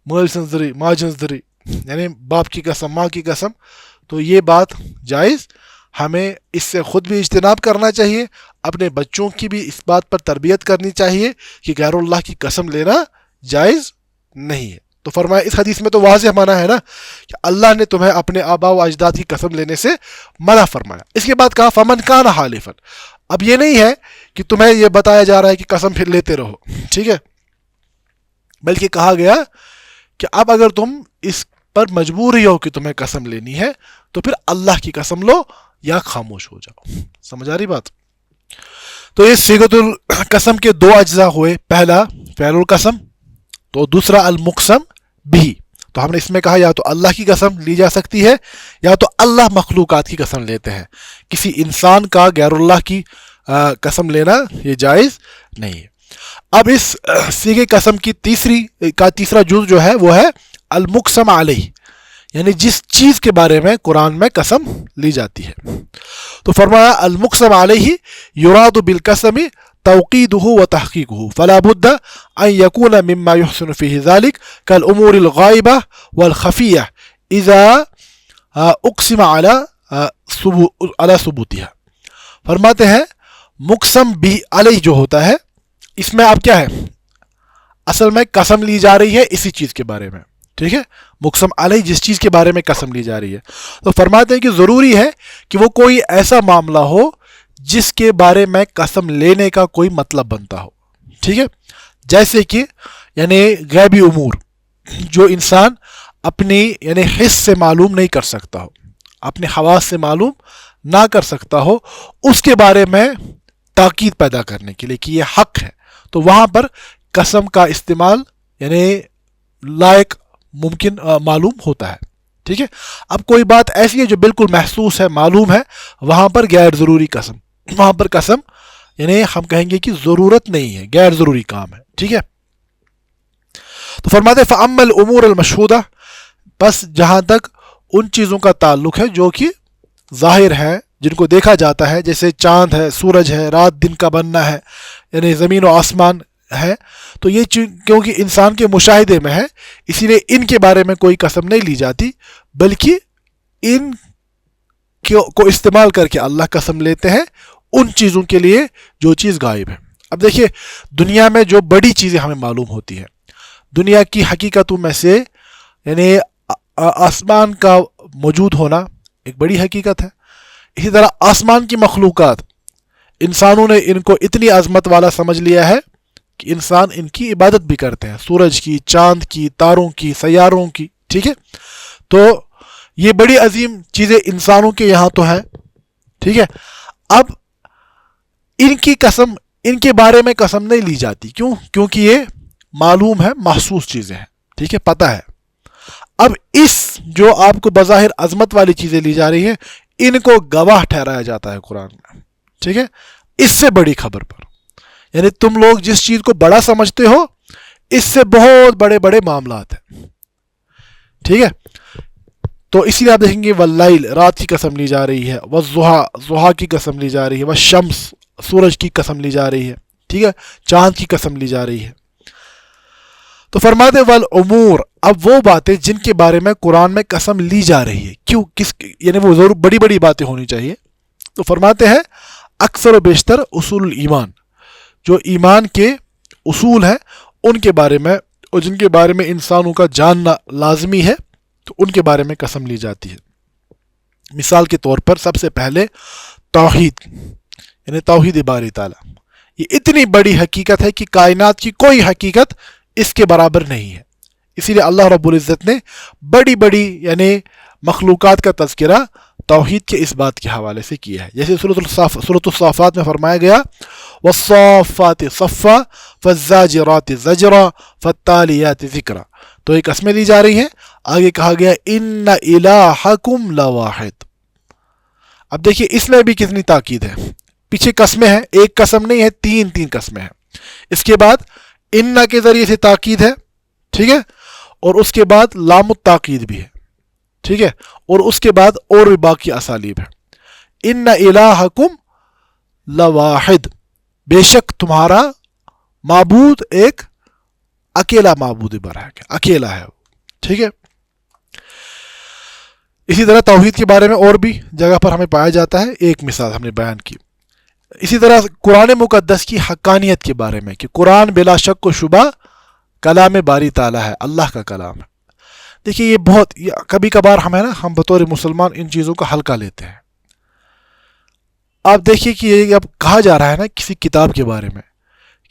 مال سنزدری ماں جنزدری، یعنی باپ کی قسم ماں کی قسم. تو یہ بات جائز، ہمیں اس سے خود بھی اجتناب کرنا چاہیے، اپنے بچوں کی بھی اس بات پر تربیت کرنی چاہیے کہ غیر اللہ کی قسم لینا جائز نہیں ہے. تو فرمایا اس حدیث میں تو واضح منع ہے نا کہ اللہ نے تمہیں اپنے آباء و اجداد کی قسم لینے سے منع فرمایا. اس کے بعد کہا فمن کان حالفا. اب یہ نہیں ہے کہ تمہیں یہ بتایا جا رہا ہے کہ قسم پھر لیتے رہو، ٹھیک ہے، بلکہ کہا گیا کہ اب اگر تم اس پر مجبور ہی ہو کہ تمہیں قسم لینی ہے تو پھر اللہ کی قسم لو یا خاموش ہو جاؤ. سمجھ آ رہی بات؟ تو یہ صیغۃ القسم کے دو اجزاء ہوئے، پہلا فعل القسم، تو دوسرا المقسم بھی. تو ہم نے اس میں کہا یا تو اللہ کی قسم لی جا سکتی ہے یا تو اللہ مخلوقات کی قسم لیتے ہیں. کسی انسان کا غیر اللہ کی قسم لینا یہ جائز نہیں ہے. اب اس صیغہ قسم کی تیسرا جز جو ہے وہ ہے المقسم علیہ، یعنی جس چیز کے بارے میں قرآن میں قسم لی جاتی ہے. تو فرمایا المقسم علیہ یراد بالقسم توقیدہ و تحقیقہ فلا بد ان یکون مما یحسن فیہ ذلک کالامور الغائبہ والخفیہ اذا اقسم علی ثبوتها. فرماتے ہیں مقسم بھی علیہ جو ہوتا ہے، اس میں اب کیا ہے، اصل میں قسم لی جا رہی ہے اسی چیز کے بارے میں، ٹھیک ہے، مقسم علیہ جس چیز کے بارے میں قسم لی جا رہی ہے. تو فرماتے ہیں کہ ضروری ہے کہ وہ کوئی ایسا معاملہ ہو جس کے بارے میں قسم لینے کا کوئی مطلب بنتا ہو، ٹھیک ہے، جیسے کہ یعنی غیبی امور جو انسان اپنی یعنی حس سے معلوم نہیں کر سکتا ہو، اپنے حواس سے معلوم نہ کر سکتا ہو، اس کے بارے میں تاکید پیدا کرنے کے لیے کہ یہ حق ہے، تو وہاں پر قسم کا استعمال یعنی لائق ممکن معلوم ہوتا ہے، ٹھیک ہے. اب کوئی بات ایسی ہے جو بالکل محسوس ہے، معلوم ہے، وہاں پر غیر ضروری قسم، وہاں پر قسم یعنی ہم کہیں گے کہ ضرورت نہیں ہے، غیر ضروری کام ہے، ٹھیک ہے. تو فرماتے فَأَمَّا الْأُمُورُ الْمَشْهُودَةُ، بس جہاں تک ان چیزوں کا تعلق ہے جو کہ ظاہر ہے، جن کو دیکھا جاتا ہے، جیسے چاند ہے، سورج ہے، رات دن کا بننا ہے، یعنی زمین و آسمان ہے، تو یہ کیونکہ انسان کے مشاہدے میں ہے، اسی لیے ان کے بارے میں کوئی قسم نہیں لی جاتی، بلکہ ان کو استعمال کر کے اللہ قسم لیتے ہیں ان چیزوں کے لیے جو چیز غائب ہے. اب دیکھیے دنیا میں جو بڑی چیزیں ہمیں معلوم ہوتی ہیں، دنیا کی حقیقتوں میں سے یعنی آسمان کا موجود ہونا ایک بڑی حقیقت ہے. اسی طرح آسمان کی مخلوقات، انسانوں نے ان کو اتنی عظمت والا سمجھ لیا ہے کہ انسان ان کی عبادت بھی کرتے ہیں، سورج کی، چاند کی، تاروں کی، سیاروں کی، ٹھیک ہے. تو یہ بڑی عظیم چیزیں انسانوں کے یہاں تو ہیں، ٹھیک ہے. اب ان کی قسم، ان کے بارے میں قسم نہیں لی جاتی، کیوں؟ کیونکہ یہ معلوم ہے، محسوس چیزیں ہیں، ٹھیک ہے، پتہ ہے. اب اس جو آپ کو بظاہر عظمت والی چیزیں لی جا رہی ہیں، ان کو گواہ ٹھہرایا جاتا ہے قرآن میں، ٹھیک ہے، اس سے بڑی خبر پر. یعنی تم لوگ جس چیز کو بڑا سمجھتے ہو، اس سے بہت بڑے بڑے معاملات ہیں، ٹھیک ہے. تو اسی لیے آپ دیکھیں گے واللیل، رات کی قسم لی جا رہی ہے، والضحیٰ، ضحیٰ کی قسم لی جا رہی ہے، والشمس، سورج کی قسم لی جا رہی ہے، ٹھیک ہے، چاند کی قسم لی جا رہی ہے. تو فرماتے والامور، اب وہ باتیں جن کے بارے میں قرآن میں قسم لی جا رہی ہے، کیوں، کس یعنی وہ ضرور بڑی بڑی باتیں ہونی چاہیے. تو فرماتے ہیں اکثر و بیشتر اصول الایمان، جو ایمان کے اصول ہیں ان کے بارے میں اور جن کے بارے میں انسانوں کا جاننا لازمی ہے، تو ان کے بارے میں قسم لی جاتی ہے. مثال کے طور پر سب سے پہلے توحید، یعنی توحید باری تعالیٰ، یہ اتنی بڑی حقیقت ہے کہ کائنات کی کوئی حقیقت اس کے برابر نہیں ہے. اسی لیے اللہ رب العزت نے بڑی بڑی یعنی مخلوقات کا تذکرہ توحید کے اس بات کے حوالے سے کیا ہے. جیسے سورۃ الصافات میں فرمایا گیا والصافات صفا فالزاجرات زجرا فالتالیات ذکرا، تو ایک قسمیں لی جا رہی ہیں. آگے کہا گیا ان الہکم لواحد. اب دیکھیے اس میں بھی کتنی تاکید ہے، پیچھے قسمیں ہیں، ایک قسم نہیں ہے، تین قسمیں ہیں. اس کے بعد ان کے ذریعے سے تاکید ہے، ٹھیک ہے، اور اس کے بعد لام التاکید بھی ہے، ٹھیک ہے، اور اس کے بعد اور بھی باقی اسالیب ہے. ان الہکم لواحد، بے شک تمہارا معبود ایک اکیلا معبود برحق ہے، اکیلا ہے وہ. ٹھیک ہے. اسی طرح توحید کے بارے میں اور بھی جگہ پر ہمیں پایا جاتا ہے. ایک مثال ہم نے بیان کی. اسی طرح قرآن مقدس کی حقانیت کے بارے میں کہ قرآن بلا شک و شبہ کلام باری تعالیٰ ہے، اللہ کا کلام ہے. دیکھیے یہ کبھی کبھار ہم بطور مسلمان ان چیزوں کا ہلکا لیتے ہیں. آپ دیکھیے کہ یہ اب کہا جا رہا ہے نا کسی کتاب کے بارے میں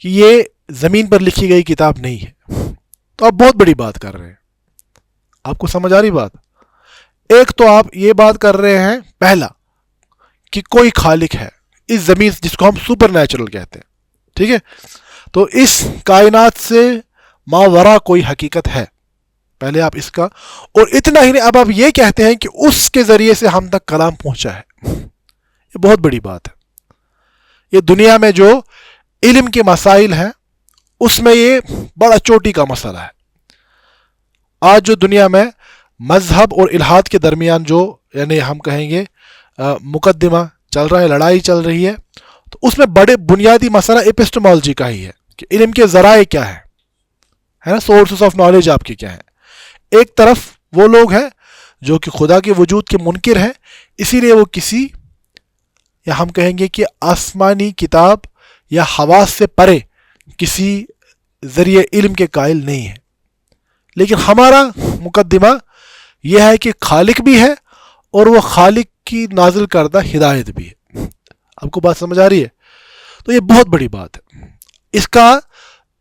کہ یہ زمین پر لکھی گئی کتاب نہیں ہے، تو آپ بہت بڑی بات کر رہے ہیں. آپ کو سمجھ آ رہی بات؟ ایک تو آپ یہ بات کر رہے ہیں پہلا کہ کوئی خالق ہے اس زمین، جس کو ہم سپر نیچرل کہتے ہیں. ٹھیک ہے. تو اس کائنات سے ماورا کوئی حقیقت ہے، پہلے آپ اس کا. اور اتنا ہی نہیں، اب آپ یہ کہتے ہیں کہ اس کے ذریعے سے ہم تک کلام پہنچا ہے. یہ بہت بڑی بات ہے. یہ دنیا میں جو علم کے مسائل ہیں اس میں یہ بڑا چوٹی کا مسئلہ ہے. آج جو دنیا میں مذہب اور الحاد کے درمیان جو یعنی ہم کہیں گے مقدمہ چل رہا ہے، لڑائی چل رہی ہے، تو اس میں بڑے بنیادی مسئلہ ایپسٹمالوجی کا ہی ہے کہ علم کے ذرائع کیا ہے نا، سورسز آف نالج آپ کے کیا ہیں. ایک طرف وہ لوگ ہیں جو کہ خدا کے وجود کے منکر ہیں، اسی لیے وہ کسی یا ہم کہیں گے کہ آسمانی کتاب یا حواس سے پرے کسی ذریعے علم کے قائل نہیں ہے. لیکن ہمارا مقدمہ یہ ہے کہ خالق بھی ہے اور وہ خالق کی نازل کردہ ہدایت بھی ہے. آپ کو بات سمجھ آ رہی ہے؟ تو یہ بہت بڑی بات ہے. اس کا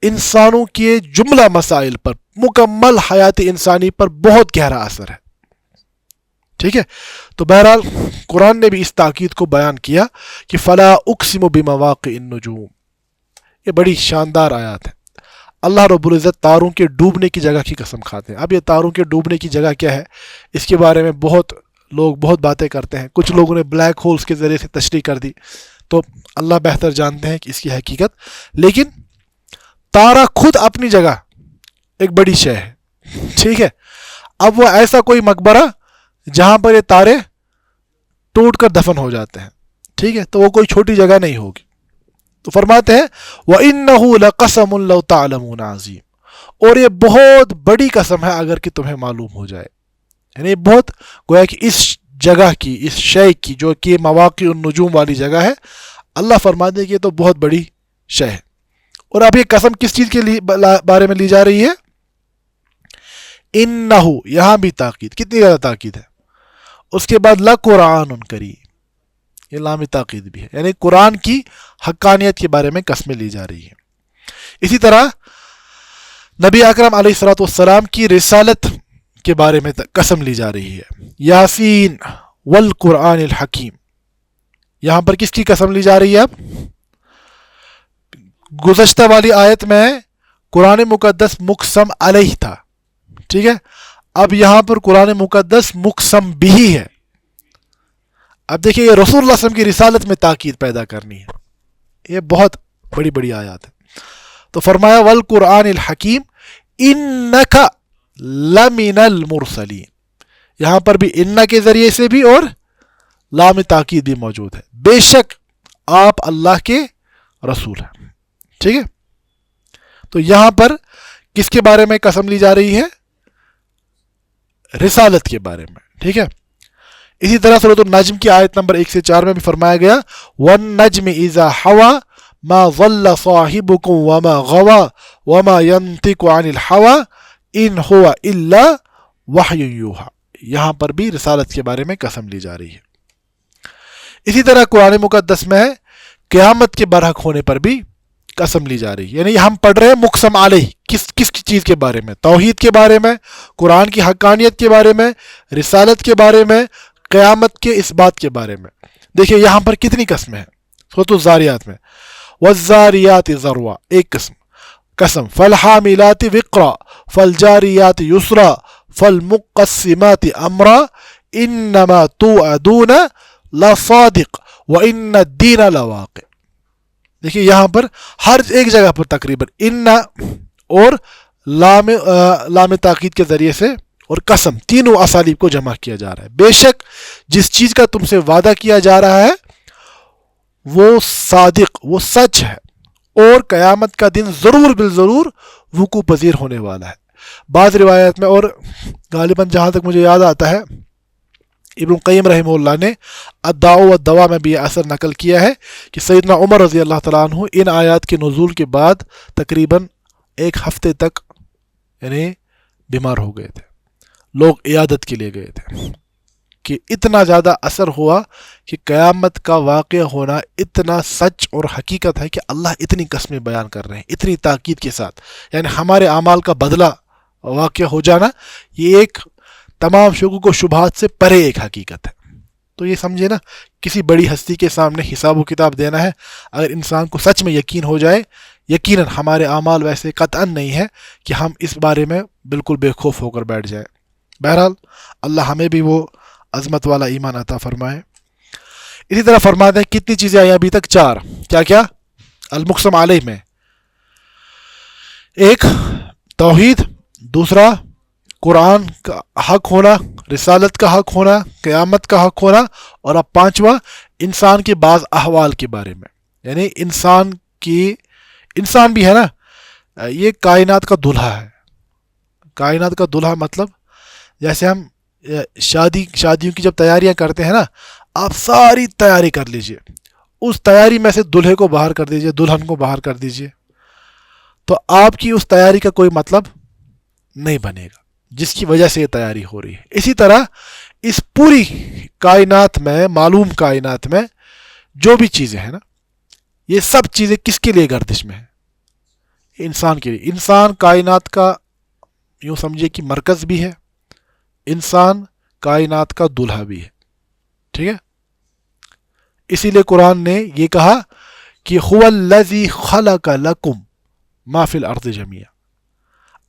انسانوں کے جملہ مسائل پر، مکمل حیات انسانی پر بہت گہرا اثر ہے. ٹھیک ہے. تو بہرحال قرآن نے بھی اس تاکید کو بیان کیا کہ فلا اقسم بمواقع النجوم. یہ بڑی شاندار آیات ہے. اللہ رب العزت تاروں کے ڈوبنے کی جگہ کی قسم کھاتے ہیں. اب یہ تاروں کے ڈوبنے کی جگہ کیا ہے، اس کے بارے میں بہت لوگ بہت باتیں کرتے ہیں. کچھ لوگوں نے بلیک ہولز کے ذریعے سے تشریح کر دی، تو اللہ بہتر جانتے ہیں کہ اس کی حقیقت. لیکن تارا خود اپنی جگہ ایک بڑی شے ہے. ٹھیک ہے. اب وہ ایسا کوئی مقبرہ جہاں پر یہ تارے ٹوٹ کر دفن ہو جاتے ہیں، ٹھیک ہے، تو وہ کوئی چھوٹی جگہ نہیں ہوگی. تو فرماتے ہیں وَإِنَّهُ لَقَسَمٌ لَوْ تَعْلَمُونَ عَظِيمٌ. اور یہ بہت بڑی قسم ہے اگر کہ تمہیں معلوم ہو جائے. یعنی بہت گویا کہ اس جگہ کی، اس شے کی جو کہ مواقع النجوم والی جگہ ہے، اللہ فرماتے ہیں کہ یہ تو بہت بڑی شے ہے. اور اب یہ قسم کس چیز کے بارے میں لی جا رہی ہے؟ انہو، یہاں بھی تاکید، کتنی زیادہ تاکید ہے. اس کے بعد لَقُرْآنٌ کریم، یہ لام تاکید بھی ہے، یعنی قرآن کی حقانیت کے بارے میں قسمیں لی جا رہی ہیں. اسی طرح نبی اکرم علیہ الصلوۃ والسلام کی رسالت کے بارے میں قسم لی جا رہی ہے. یاسین والقرآن الحکیم. یہاں پر کس کی قسم لی جا رہی ہے؟ اب گزشتہ والی آیت میں قرآن مقدس مقسم علیہ تھا، ٹھیک ہے. اب یہاں پر قرآن مقدس مقسم بھی ہے. اب دیکھیں یہ رسول اللہ صلی اللہ علیہ وسلم کی رسالت میں تاکید پیدا کرنی ہے. یہ بہت بڑی بڑی آیات ہے. تو فرمایا والقرآن الحکیم انک لمن المرسلین. یہاں پر بھی ان کے ذریعے سے بھی اور لام تاکید بھی موجود ہے. بے شک آپ اللہ کے رسول ہیں. ٹھیک ہے. تو یہاں پر کس کے بارے میں قسم لی جا رہی ہے؟ رسالت کے بارے میں. ٹھیک ہے. اسی طرح سورۃ النجم کی آیت نمبر 1 سے 4 میں بھی فرمایا گیا وَالنَّجْمِ إِذَا حَوَى مَا ضَلَّ صَاحِبُكُمْ وَمَا غَوَى وَمَا يَنطِقُ عَنِ الْهَوَى إِنْ هُوَ إِلَّا وَحْيٌ يُوحَىٰ. یہاں پر بھی رسالت کے بارے میں قسم لی جا رہی ہے. اسی طرح قرآن مقدس میں قیامت کے برحق ہونے پر بھی قسم لی جا رہی ہے. یعنی ہم پڑھ رہے ہیں مقسم علیہ کس چیز کے بارے میں؟ توحید کے بارے میں، قرآن کی حقانیت کے بارے میں، رسالت کے بارے میں، قیامت کے اس بات کے بارے میں. دیکھیں یہاں پر کتنی قسمیں ہیں. سورۃ الزاریات میں والزاریات ذروا ایک قسم فالحاملات وقرا فالجاریات یسرا فالمقسمات امرا انما توعدون لصادق وان الدین لواقع. دیکھیے یہاں پر ہر ایک جگہ پر تقریباً ان اور لام تاکید کے ذریعے سے اور قسم تینوں اسالیب کو جمع کیا جا رہا ہے. بے شک جس چیز کا تم سے وعدہ کیا جا رہا ہے وہ صادق، وہ سچ ہے، اور قیامت کا دن ضرور بالضرور وقوع پذیر ہونے والا ہے۔ بعض روایات میں، اور غالباً جہاں تک مجھے یاد آتا ہے، ابن القیم رحمہ اللہ نے الداء والدواء میں بھی یہ اثر نقل کیا ہے کہ سیدنا عمر رضی اللہ تعالیٰ عنہ ان آیات کے نزول کے بعد تقریباً 1 ہفتے تک یعنی بیمار ہو گئے تھے، لوگ عیادت کے لیے گئے تھے، کہ اتنا زیادہ اثر ہوا کہ قیامت کا واقع ہونا اتنا سچ اور حقیقت ہے کہ اللہ اتنی قسمیں بیان کر رہے ہیں اتنی تاکید کے ساتھ، یعنی ہمارے اعمال کا بدلہ واقع ہو جانا یہ ایک تمام شکوک و شبہات سے پرے ایک حقیقت ہے۔ تو یہ سمجھے نا، کسی بڑی ہستی کے سامنے حساب و کتاب دینا ہے، اگر انسان کو سچ میں یقین ہو جائے، یقیناً ہمارے اعمال ویسے قطعاً نہیں ہے کہ ہم اس بارے میں بالکل بے خوف ہو کر بیٹھ جائیں۔ بہرحال اللہ ہمیں بھی وہ عظمت والا ایمان عطا فرمائے۔ اسی طرح فرماتے ہیں کتنی چیزیں آئی ابھی تک؟ 4۔ کیا کیا؟ المقسم علیہ میں 1 توحید، دوسرا قرآن کا حق ہونا، رسالت کا حق ہونا، قیامت کا حق ہونا، اور اب 5واں انسان کے بعض احوال کے بارے میں، یعنی انسان بھی ہے نا، یہ کائنات کا دلہا ہے۔ کائنات کا دلہا مطلب جیسے ہم شادیوں کی جب تیاریاں کرتے ہیں نا، آپ ساری تیاری کر لیجئے، اس تیاری میں سے دلہے کو باہر کر دیجئے، دلہن کو باہر کر دیجئے، تو آپ کی اس تیاری کا کوئی مطلب نہیں بنے گا جس کی وجہ سے یہ تیاری ہو رہی ہے۔ اسی طرح اس پوری کائنات میں، معلوم کائنات میں جو بھی چیزیں ہیں نا، یہ سب چیزیں کس کے لیے گردش میں ہیں؟ انسان کے لیے۔ انسان کائنات کا یوں سمجھے کہ مرکز بھی ہے، انسان کائنات کا دلہا بھی ہے، ٹھیک ہے؟ اسی لیے قرآن نے یہ کہا کہ هو الذی خلق لکم ما فی الارض جمیعا،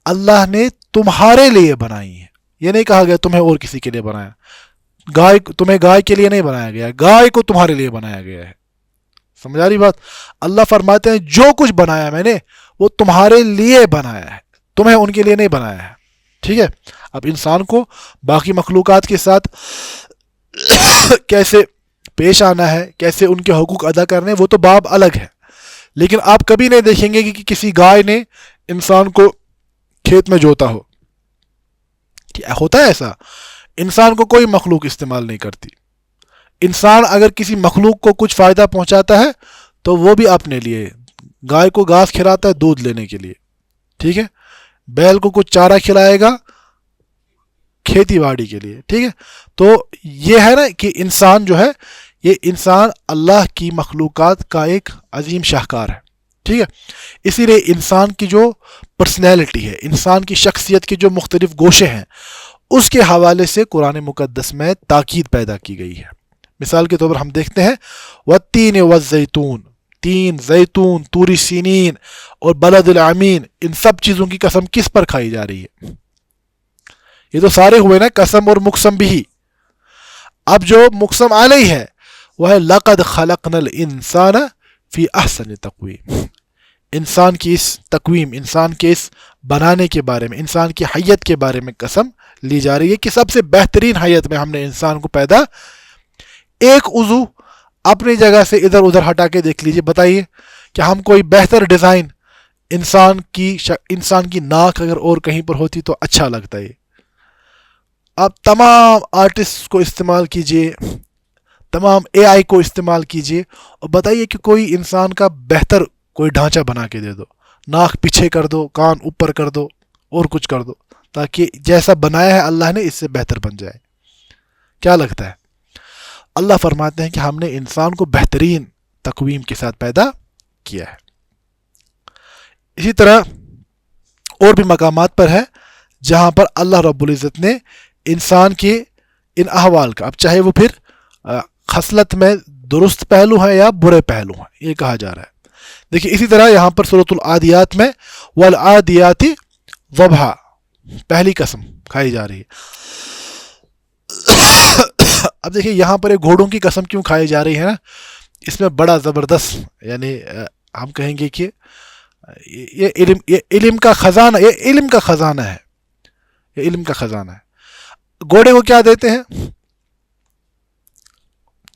اللہ نے تمہارے لیے بنائی ہے۔ یہ نہیں کہا گیا تمہیں اور کسی کے لیے بنایا، تمہیں گائے کے لیے نہیں بنایا گیا، گائے کو تمہارے لیے بنایا گیا ہے۔ سمجھ آ رہی بات؟ اللہ فرماتے ہیں جو کچھ بنایا میں نے وہ تمہارے لیے بنایا ہے، تمہیں ان کے لیے نہیں بنایا ہے، ٹھیک ہے؟ اب انسان کو باقی مخلوقات کے ساتھ کیسے پیش آنا ہے، کیسے ان کے حقوق ادا کرنے، وہ تو باب الگ ہے، لیکن آپ کبھی نہیں دیکھیں گے کہ کسی گائے نے انسان کو کھیت میں جوتا ہو۔ کیا ہوتا ہے ایسا؟ انسان کو کوئی مخلوق استعمال نہیں کرتی۔ انسان اگر کسی مخلوق کو کچھ فائدہ پہنچاتا ہے تو وہ بھی اپنے لیے، گائے کو گھاس کھلاتا ہے دودھ لینے کے لیے، ٹھیک ہے؟ بیل کو کچھ چارہ کھلائے گا کھیتی باڑی کے لیے، ٹھیک ہے؟ تو یہ ہے نا کہ انسان جو ہے، یہ انسان اللہ کی مخلوقات کا ایک عظیم شاہکار ہے، ٹھیک ہے؟ اسی لیے انسان کی جو پرسنالٹی ہے، انسان کی شخصیت کے جو مختلف گوشے ہیں، اس کے حوالے سے قرآن مقدس میں تاکید پیدا کی گئی ہے۔ مثال کے طور پر ہم دیکھتے ہیں والتین والزیتون، تین، زیتون، طور سینین اور بلد الامین، ان سب چیزوں کی قسم کس پر کھائی جا رہی ہے؟ یہ تو سارے ہوئے نا قسم اور مقسم بھی۔ اب جو مقسم علیہ ہے وہ ہے لقد خلقنا الانسان فی احسن تقویم، انسان کی اس تقویم، انسان کے اس بنانے کے بارے میں، انسان کی حیت کے بارے میں قسم لی جا رہی ہے کہ سب سے بہترین حیت میں ہم نے انسان کو پیدا۔ ایک عضو اپنی جگہ سے ادھر ادھر ہٹا کے دیکھ لیجئے، بتائیے کہ ہم کوئی بہتر ڈیزائن انسان کی ناک اگر اور کہیں پر ہوتی تو اچھا لگتا ہے۔ آپ تمام آرٹسٹ کو استعمال کیجئے، تمام اے آئی کو استعمال کیجئے اور بتائیے کہ کوئی انسان کا بہتر کوئی ڈھانچہ بنا کے دے دو، ناک پیچھے کر دو، کان اوپر کر دو اور کچھ کر دو، تاکہ جیسا بنایا ہے اللہ نے اس سے بہتر بن جائے۔ کیا لگتا ہے؟ اللہ فرماتے ہیں کہ ہم نے انسان کو بہترین تقویم کے ساتھ پیدا کیا ہے۔ اسی طرح اور بھی مقامات پر ہے جہاں پر اللہ رب العزت نے انسان کے ان احوال کا، اب چاہے وہ پھر خصلت میں درست پہلو ہیں یا برے پہلو ہیں، یہ کہا جا رہا ہے۔ دیکھیے اسی طرح یہاں پر سورۃ العادیات میں والعادیات ضبحا، پہلی قسم کھائی جا رہی ہے۔ اب دیکھیے یہاں پر ایک گھوڑوں کی قسم کیوں کھائی جا رہی ہے نا، اس میں بڑا زبردست، یعنی ہم کہیں گے کہ یہ علم کا خزانہ، یہ علم کا خزانہ ہے، یہ علم کا خزانہ ہے۔ گھوڑے کو کیا دیتے ہیں؟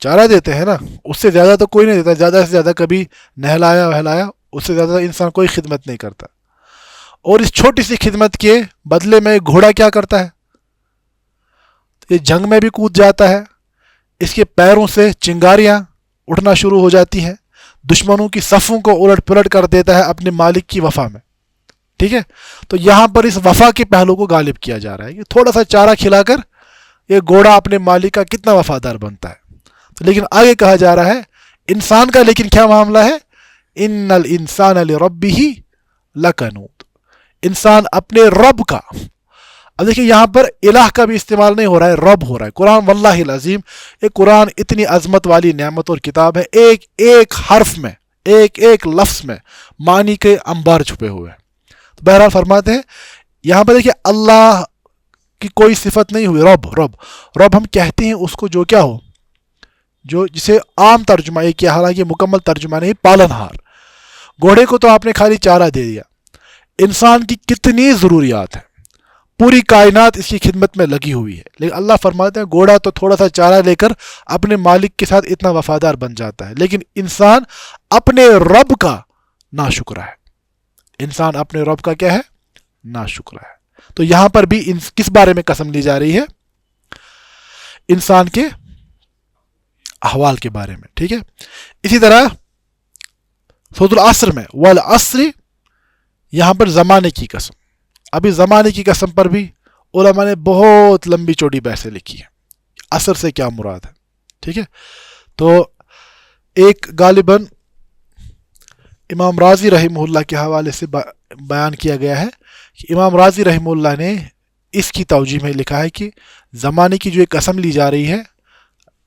چارہ دیتے ہیں نا، اس سے زیادہ تو کوئی نہیں دیتا، زیادہ سے زیادہ کبھی نہلایا وہلایا، اس سے زیادہ انسان کوئی خدمت نہیں کرتا. اور اس چھوٹی سی خدمت کے بدلے میں گھوڑا کیا کرتا ہے؟ یہ جنگ میں بھی کود جاتا ہے، اس کے پیروں سے چنگاریاں اٹھنا شروع ہو جاتی ہیں، دشمنوں کی صفوں کو الٹ پلٹ کر دیتا ہے اپنے مالک کی وفا میں. ٹھیک ہے، تو یہاں پر اس وفا کے پہلو کو غالب کیا جا رہا ہے کہ تھوڑا سا چارہ کھلا کر یہ گھوڑا اپنے مالک کا کتنا وفادار بنتا ہے. تو لیکن آگے کہا جا رہا ہے انسان کا لیکن کیا معاملہ ہے؟ ان الانسان لربہ لکنود، انسان اپنے رب کا. اب دیکھیں یہاں پر الہ کا بھی استعمال نہیں ہو رہا ہے، رب ہو رہا ہے. قرآن واللہ العظیم، یہ قرآن اتنی عظمت والی نعمت اور کتاب ہے، ایک ایک حرف میں، ایک ایک لفظ میں معنی کے انبار چھپے ہوئے ہیں. تو بہرحال فرماتے ہیں یہاں پر دیکھیں اللہ کی کوئی صفت نہیں ہوئی. رب رب رب ہم کہتے ہیں اس کو جو کیا ہو، جو جسے عام ترجمہ یہ کیا، حالانکہ مکمل ترجمہ نہیں، پالن ہار. گھوڑے کو تو آپ نے خالی چارہ دے دیا. انسان کی کتنی ضروریات ہیں، پوری کائنات اس کی خدمت میں لگی ہوئی ہے، لیکن اللہ فرماتے ہیں گھوڑا تو تھوڑا سا چارہ لے کر اپنے مالک کے ساتھ اتنا وفادار بن جاتا ہے، لیکن انسان اپنے رب کا ناشکرہ ہے. انسان اپنے رب کا کیا ہے؟ ناشکرہ ہے. تو یہاں پر بھی کس بارے میں قسم لی جا رہی ہے؟ انسان کے احوال کے بارے میں. ٹھیک ہے، اسی طرح سورۃ العصر میں والعصر، یہاں پر زمانے کی قسم. ابھی زمانے کی قسم پر بھی علماء نے بہت لمبی چوڑی بحثیں لکھی ہیں، عصر سے کیا مراد ہے. ٹھیک ہے، تو ایک غالباً امام راضی رحمہ اللہ کے حوالے سے بیان کیا گیا ہے کہ امام راضی رحمہ اللہ نے اس کی توجیہ میں لکھا ہے کہ زمانے کی جو ایک قسم لی جا رہی ہے،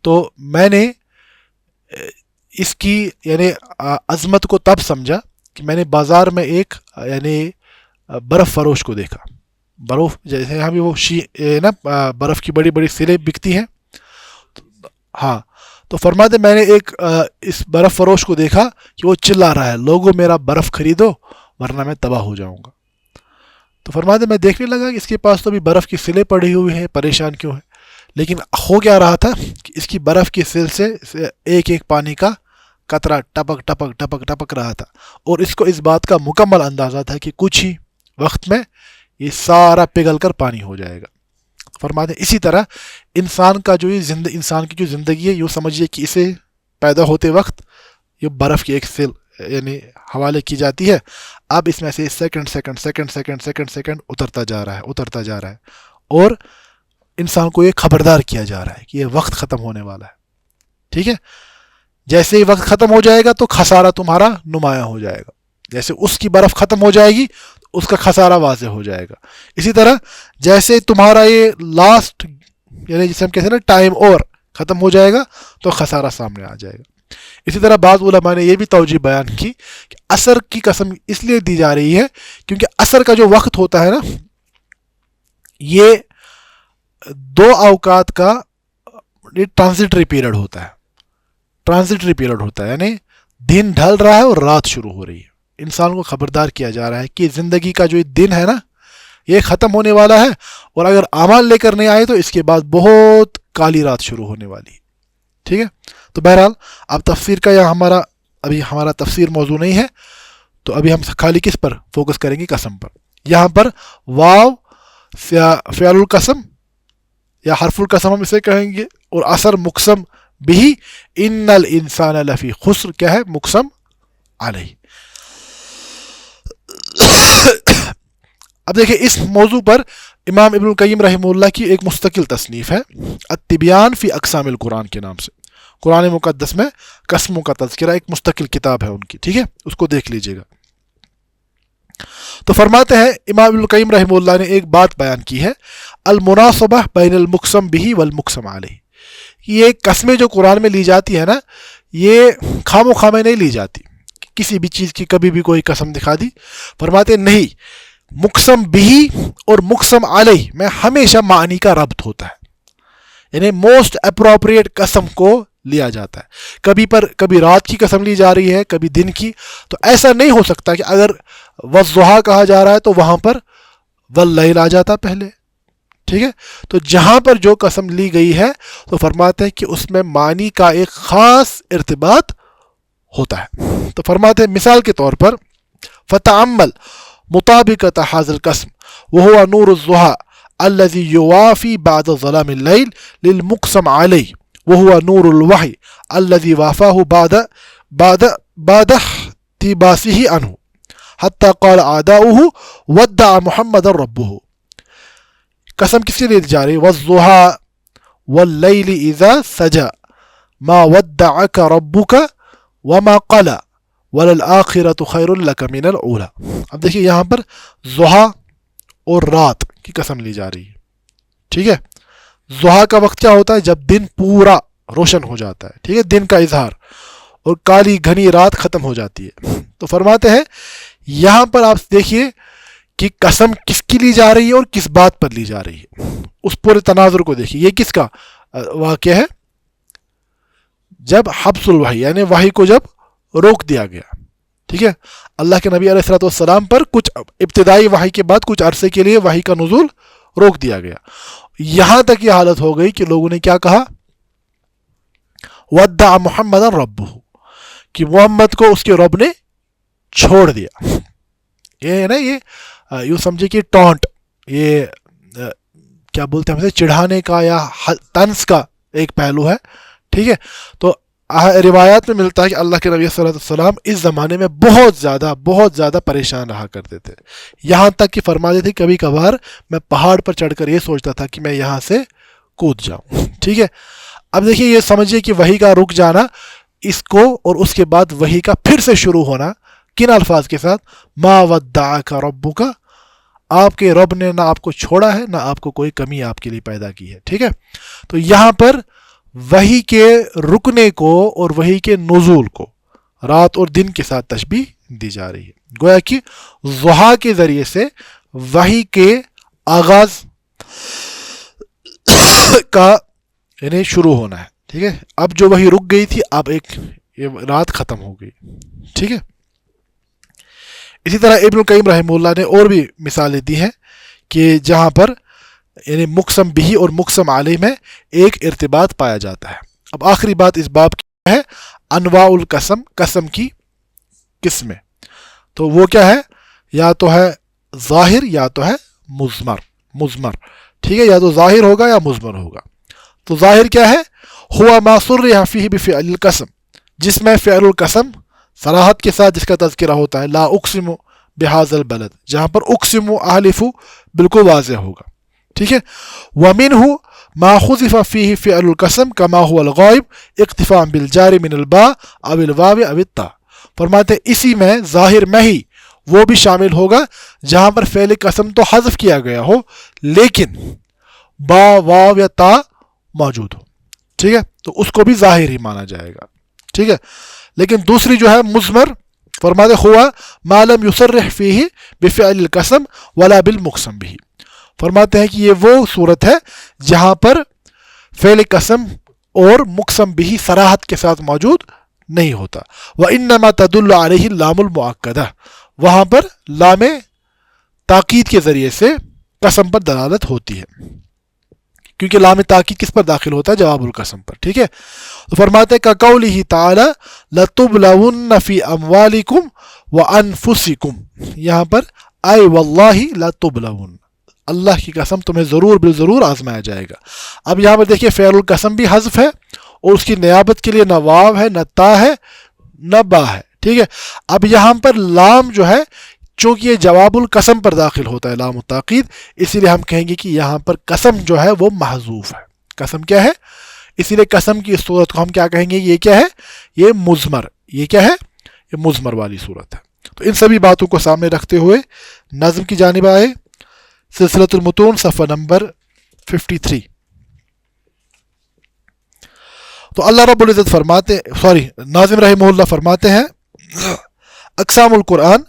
تو میں نے اس کی یعنی عظمت کو تب سمجھا کہ میں نے بازار میں ایک یعنی برف فروش کو دیکھا. برف جیسے یہاں بھی وہ نا برف کی بڑی بڑی سلیں بکتی ہیں. ہاں، تو فرماتے میں نے ایک اس برف فروش کو دیکھا کہ وہ چلا رہا ہے، لوگوں میرا برف خریدو ورنہ میں تباہ ہو جاؤں گا. تو فرماتے میں دیکھنے لگا کہ اس کے پاس تو بھی برف کی سلیں پڑی ہوئی ہیں، پریشان کیوں ہے؟ لیکن ہو کیا رہا تھا کہ اس کی برف کی سل سے ایک ایک پانی کا قطرہ ٹپک ٹپک ٹپک ٹپک رہا تھا، اور اس کو اس بات کا مکمل اندازہ تھا کہ کچھ ہی وقت میں یہ سارا پگھل کر پانی ہو جائے گا. فرماتے ہیں اسی طرح انسان کا جو یہ انسان کی جو زندگی ہے، یوں سمجھیے کہ اسے پیدا ہوتے وقت یہ برف کی ایک سل یعنی حوالے کی جاتی ہے. اب اس میں سے second second second second second second اترتا جا رہا ہے، اور انسان کو یہ خبردار کیا جا رہا ہے کہ یہ وقت ختم ہونے والا ہے. ٹھیک ہے، جیسے ہی وقت ختم ہو جائے گا تو خسارہ تمہارا نمایاں ہو جائے گا. جیسے اس کی برف ختم ہو جائے گی اس کا خسارہ واضح ہو جائے گا. اسی طرح جیسے تمہارا یہ لاسٹ یعنی جسے ہم کہتے ہیں نا ٹائم اور ختم ہو جائے گا تو خسارہ سامنے آ جائے گا. اسی طرح بعض علماء نے یہ بھی توجیہ بیان کی کہ عصر کی قسم اس لیے دی جا رہی ہے کیونکہ عصر کا جو وقت ہوتا ہے نا، یہ دو اوقات کا ٹرانزٹری پیریڈ ہوتا ہے. یعنی دن ڈھل رہا ہے اور رات شروع ہو رہی ہے. انسان کو خبردار کیا جا رہا ہے کہ زندگی کا جو دن ہے نا یہ ختم ہونے والا ہے، اور اگر اعمال لے کر نہیں آئے تو اس کے بعد بہت کالی رات شروع ہونے والی ہے. ٹھیک ہے، تو بہرحال اب تفسیر کا یا ہمارا تفسیر موضوع نہیں ہے، تو ابھی ہم خالی کس پر فوکس کریں گے؟ قسم پر. یہاں پر واو فعل القسم یا حرف القسم ہم اسے کہیں گے، اور عصر مقسم بھی، ان الانسان لفی خسر کیا ہے؟ مقسم علیہ. اب دیکھیں اس موضوع پر امام ابن القیم رحمہ اللہ کی ایک مستقل تصنیف ہے، التبیان فی اقسام القرآن کے نام سے. قرآن مقدس میں قسموں کا تذکرہ ایک مستقل کتاب ہے ان کی. ٹھیک ہے، اس کو دیکھ لیجئے گا. تو فرماتے ہیں امام ابن القیم رحمہ اللہ نے ایک بات بیان کی ہے، المناسبہ بین المقسم بھی والمقسم علیہ. یہ قسمیں جو قرآن میں لی جاتی ہے نا، یہ خام و خامے نہیں لی جاتی. کسی بھی چیز کی کبھی بھی کوئی قسم دکھا دی، فرماتے نہیں، مقسم بھی اور مقسم علیہ میں ہمیشہ معنی کا ربط ہوتا ہے، یعنی موسٹ اپروپریٹ قسم کو لیا جاتا ہے. کبھی رات کی قسم لی جا رہی ہے، کبھی دن کی. تو ایسا نہیں ہو سکتا کہ اگر والضحیٰ کہا جا رہا ہے تو وہاں پر واللیل آ جاتا پہلے. ٹھیک ہے. تو جہاں پر جو قسم لی گئی ہے تو فرماتے ہیں کہ اس میں معنی کا ایک خاص ارتباط ہوتا ہے. تو فرماتے ہیں مثال کے طور پر فتعمل مطابقت هذا القسم وهو نور الضحى الذي يوافي بعد ظلام الليل للمقسم عليه وهو نور الوحي الذي وافاه بعد احتباسه عنه حتى قال اعداؤه ودع محمد ربه. قسم کس کے لیے جا رہی ہے؟ والضحى واللیل اذا سجى ما ودعك ربك وما قلى وللآخرة خیر لک من الاولی. اب دیکھیے یہاں پر ضحیٰ اور رات کی قسم لی جا رہی ہے. ٹھیک ہے. ضحیٰ کا وقت کیا ہوتا ہے؟ جب دن پورا روشن ہو جاتا ہے. ٹھیک ہے، دن کا اظہار، اور کالی گھنی رات ختم ہو جاتی ہے. تو فرماتے ہیں یہاں پر آپ دیکھیے کہ قسم کس کی لی جا رہی ہے اور کس بات پر لی جا رہی ہے. اس پورے تناظر کو دیکھیے. یہ کس کا واقعہ ہے؟ جب حبس الوحی یعنی وحی کو جب روک دیا گیا. ٹھیک ہے، اللہ کے نبی علیہ الصلوۃ والسلام پر کچھ ابتدائی وحی کے بعد کچھ عرصے کے لیے وحی کا نزول روک دیا گیا. یہاں تک یہ حالت ہو گئی کہ لوگوں نے کیا کہا؟ ودع محمد ربہ، کہ محمد کو اس کے رب نے چھوڑ دیا. یہ ہے نا، یہ یوں سمجھے کہ ٹونٹ، یہ کیا بولتے ہیں ہم سے، چڑھانے کا یا طنز کا ایک پہلو ہے. ٹھیک ہے. تو روایات میں ملتا ہے کہ اللہ کے نبی صلی اللہ علیہ وسلم اس زمانے میں بہت زیادہ پریشان رہا کرتے تھے. یہاں تک کہ فرماتے تھے کبھی کبھار میں پہاڑ پر چڑھ کر یہ سوچتا تھا کہ میں یہاں سے کود جاؤں. ٹھیک ہے. اب دیکھیے یہ سمجھیے کہ وحی کا رک جانا، اس کو اور اس کے بعد وحی کا پھر سے شروع ہونا کن الفاظ کے ساتھ؟ ما ودعک ربک، آپ کے رب نے نہ آپ کو چھوڑا ہے نہ آپ کو کوئی کمی آپ کے لیے پیدا کی ہے. ٹھیک ہے. تو یہاں پر وحی کے رکنے کو اور وحی کے نزول کو رات اور دن کے ساتھ تشبیہ دی جا رہی ہے. گویا کہ ضحیٰ کے ذریعے سے وحی کے آغاز کا یعنی شروع ہونا ہے. ٹھیک ہے. اب جو وحی رک گئی تھی اب ایک یہ رات ختم ہو گئی. ٹھیک ہے. اسی طرح ابن القیم رحمہ اللہ نے اور بھی مثالیں دی ہیں کہ جہاں پر یعنی مقسم بھی اور مقسم علیہ میں ایک ارتباط پایا جاتا ہے. اب آخری بات اس باب کی ہے انواع القسم، قسم کی قسمیں. تو وہ کیا ہے؟ یا تو ہے ظاہر یا تو ہے مضمر. ٹھیک ہے. یا تو ظاہر ہوگا یا مضمر ہوگا. تو ظاہر کیا ہے؟ ہوا ما صرح فیہ بفعل القسم، جس میں فعل القسم صراحت کے ساتھ جس کا تذکرہ ہوتا ہے. لا اقسم بہذا البلد، جہاں پر اقسم احلف بالکل واضح ہوگا. ٹھیک ہے. ومنہ ما حذف فیہ فعل القسم کما هو الغائب اقتفاء بالجار من الباء او الواو او التاء. فرماتے اسی میں ظاہر میں ہی وہ بھی شامل ہوگا جہاں پر فعل قسم تو حذف کیا گیا ہو لیکن با واو یا تا موجود ہو. ٹھیک ہے. تو اس کو بھی ظاہر ہی مانا جائے گا. ٹھیک ہے. لیکن دوسری جو ہے مضمر، فرماتے ہوا ما لم یصرح فیہ بفعل القسم ولا بالمقسم به. فرماتے ہیں کہ یہ وہ صورت ہے جہاں پر فعل قسم اور مقسم بھی صراحت کے ساتھ موجود نہیں ہوتا. وَإِنَّمَا تَدُلُّ عَلَيْهِ اللَّامُ الْمُؤَكَّدَةُ، وہاں پر لام تاکید کے ذریعے سے قسم پر دلالت ہوتی ہے، کیونکہ لام تاکید کس پر داخل ہوتا ہے؟ جواب القسم پر. ٹھیک ہے. تو فرماتے ہیں کَقَوْلِهِ تَعَالَى لَتُبْلَوُنَّ فِي أَمْوَالِكُمْ وَأَنفُسِكُمْ، یہاں پر اَيْ وَاللَّهِ لَتُبْلَوُنَّ، اللہ کی قسم تمہیں ضرور بالضرور آزمایا جائے گا. اب یہاں پر دیکھیے فعل القسم بھی حذف ہے اور اس کی نیابت کے لیے نہ واو ہے نہ تا ہے نہ با ہے. ٹھیک ہے. اب یہاں پر لام جو ہے چونکہ یہ جواب القسم پر داخل ہوتا ہے، لام التاکید، اسی لیے ہم کہیں گے کہ یہاں پر قسم جو ہے وہ محذوف ہے. قسم کیا ہے؟ اسی لیے قسم کی اس صورت کو ہم کیا کہیں گے؟ یہ کیا ہے؟ یہ مضمر. یہ کیا ہے؟ یہ مضمر والی صورت ہے. تو ان سبھی باتوں کو سامنے رکھتے ہوئے نظم کی جانب آئے. سلسلۃ المتون صفحہ نمبر 53. تو اللہ رب العزت فرماتے ناظم رحمہ اللہ فرماتے ہیں اقسام القرآن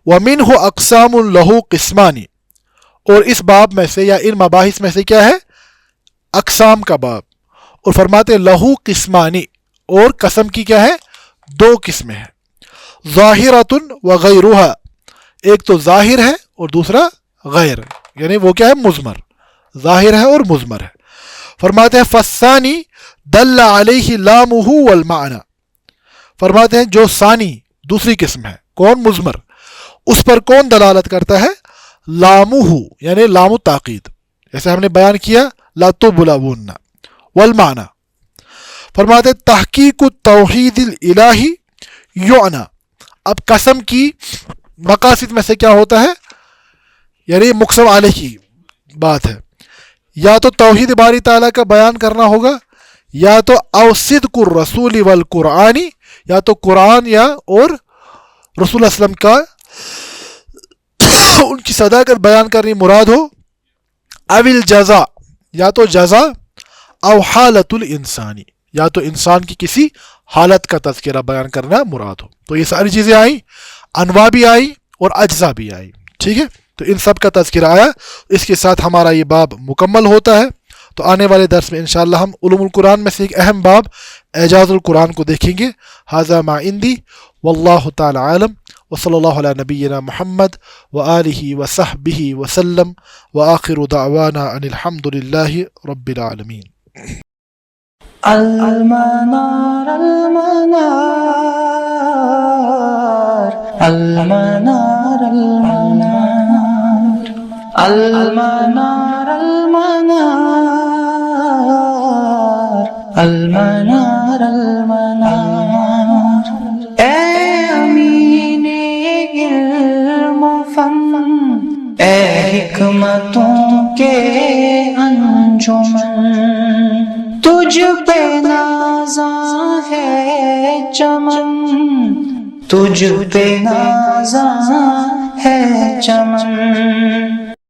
ومنہ اقسام لہ قسمانی، اور اس باب میں سے یا ان مباحث میں سے کیا ہے؟ اقسام کا باب. اور فرماتے لہو قسمانی، اور قسم کی کیا ہے؟ دو قسمیں ہیں. ظاہرۃ و غیرہا، ایک تو ظاہر ہے اور دوسرا غیر، یعنی وہ کیا ہے؟ مضمر. ظاہر ہے اور مضمر ہے. فرماتے ہیں فَالثَّانِي دَلَّ عَلَيْهِ لَامُهُ وَالْمَعْنَى. فرماتے ہیں جو ثانی دوسری قسم ہے کون مضمر, اس پر کون دلالت کرتا ہے؟ لامہ یعنی لام التاکید, جیسے ہم نے بیان کیا لا تبلون. والمعنی فرماتے ہیں تحقیق التوحید الالہی یعنی. اب قسم کی مقاصد میں سے کیا ہوتا ہے, یعنی مقسم علیہ کی بات ہے, یا تو توحید باری تعالیٰ کا بیان کرنا ہوگا, یا تو او صدق الرسول والقرآنی, یا تو قرآن یا اور رسول اللہ وسلم کا ان کی صداقت بیان کرنی مراد ہو. اوil جزا یا تو جزا, او حالت الانسانی یا تو انسان کی کسی حالت کا تذکرہ بیان کرنا مراد ہو. تو یہ ساری چیزیں آئیں, انواع بھی آئی اور اجزا بھی آئی. ٹھیک ہے, تو ان سب کا تذکرہ آیا. اس کے ساتھ ہمارا یہ باب مکمل ہوتا ہے. تو آنے والے درس میں انشاءاللہ ہم علوم القرآن میں سے ایک اہم باب اعجاز القرآن کو دیکھیں گے. ھذا ما عندی واللہ تعالی عالم, وصلی اللہ علی نبینا محمد وآلہ وصحبہ وسلم, وآخر دعوانا ان الحمد للہ رب العالمین. المنار المنار المنار المنار المنار المنار المنار. اے امین علم و فن, اے حکمتوں کے انجمن, تجھ پہ نازاں ہے چمن, تجھ پہ نازاں ہے چمن.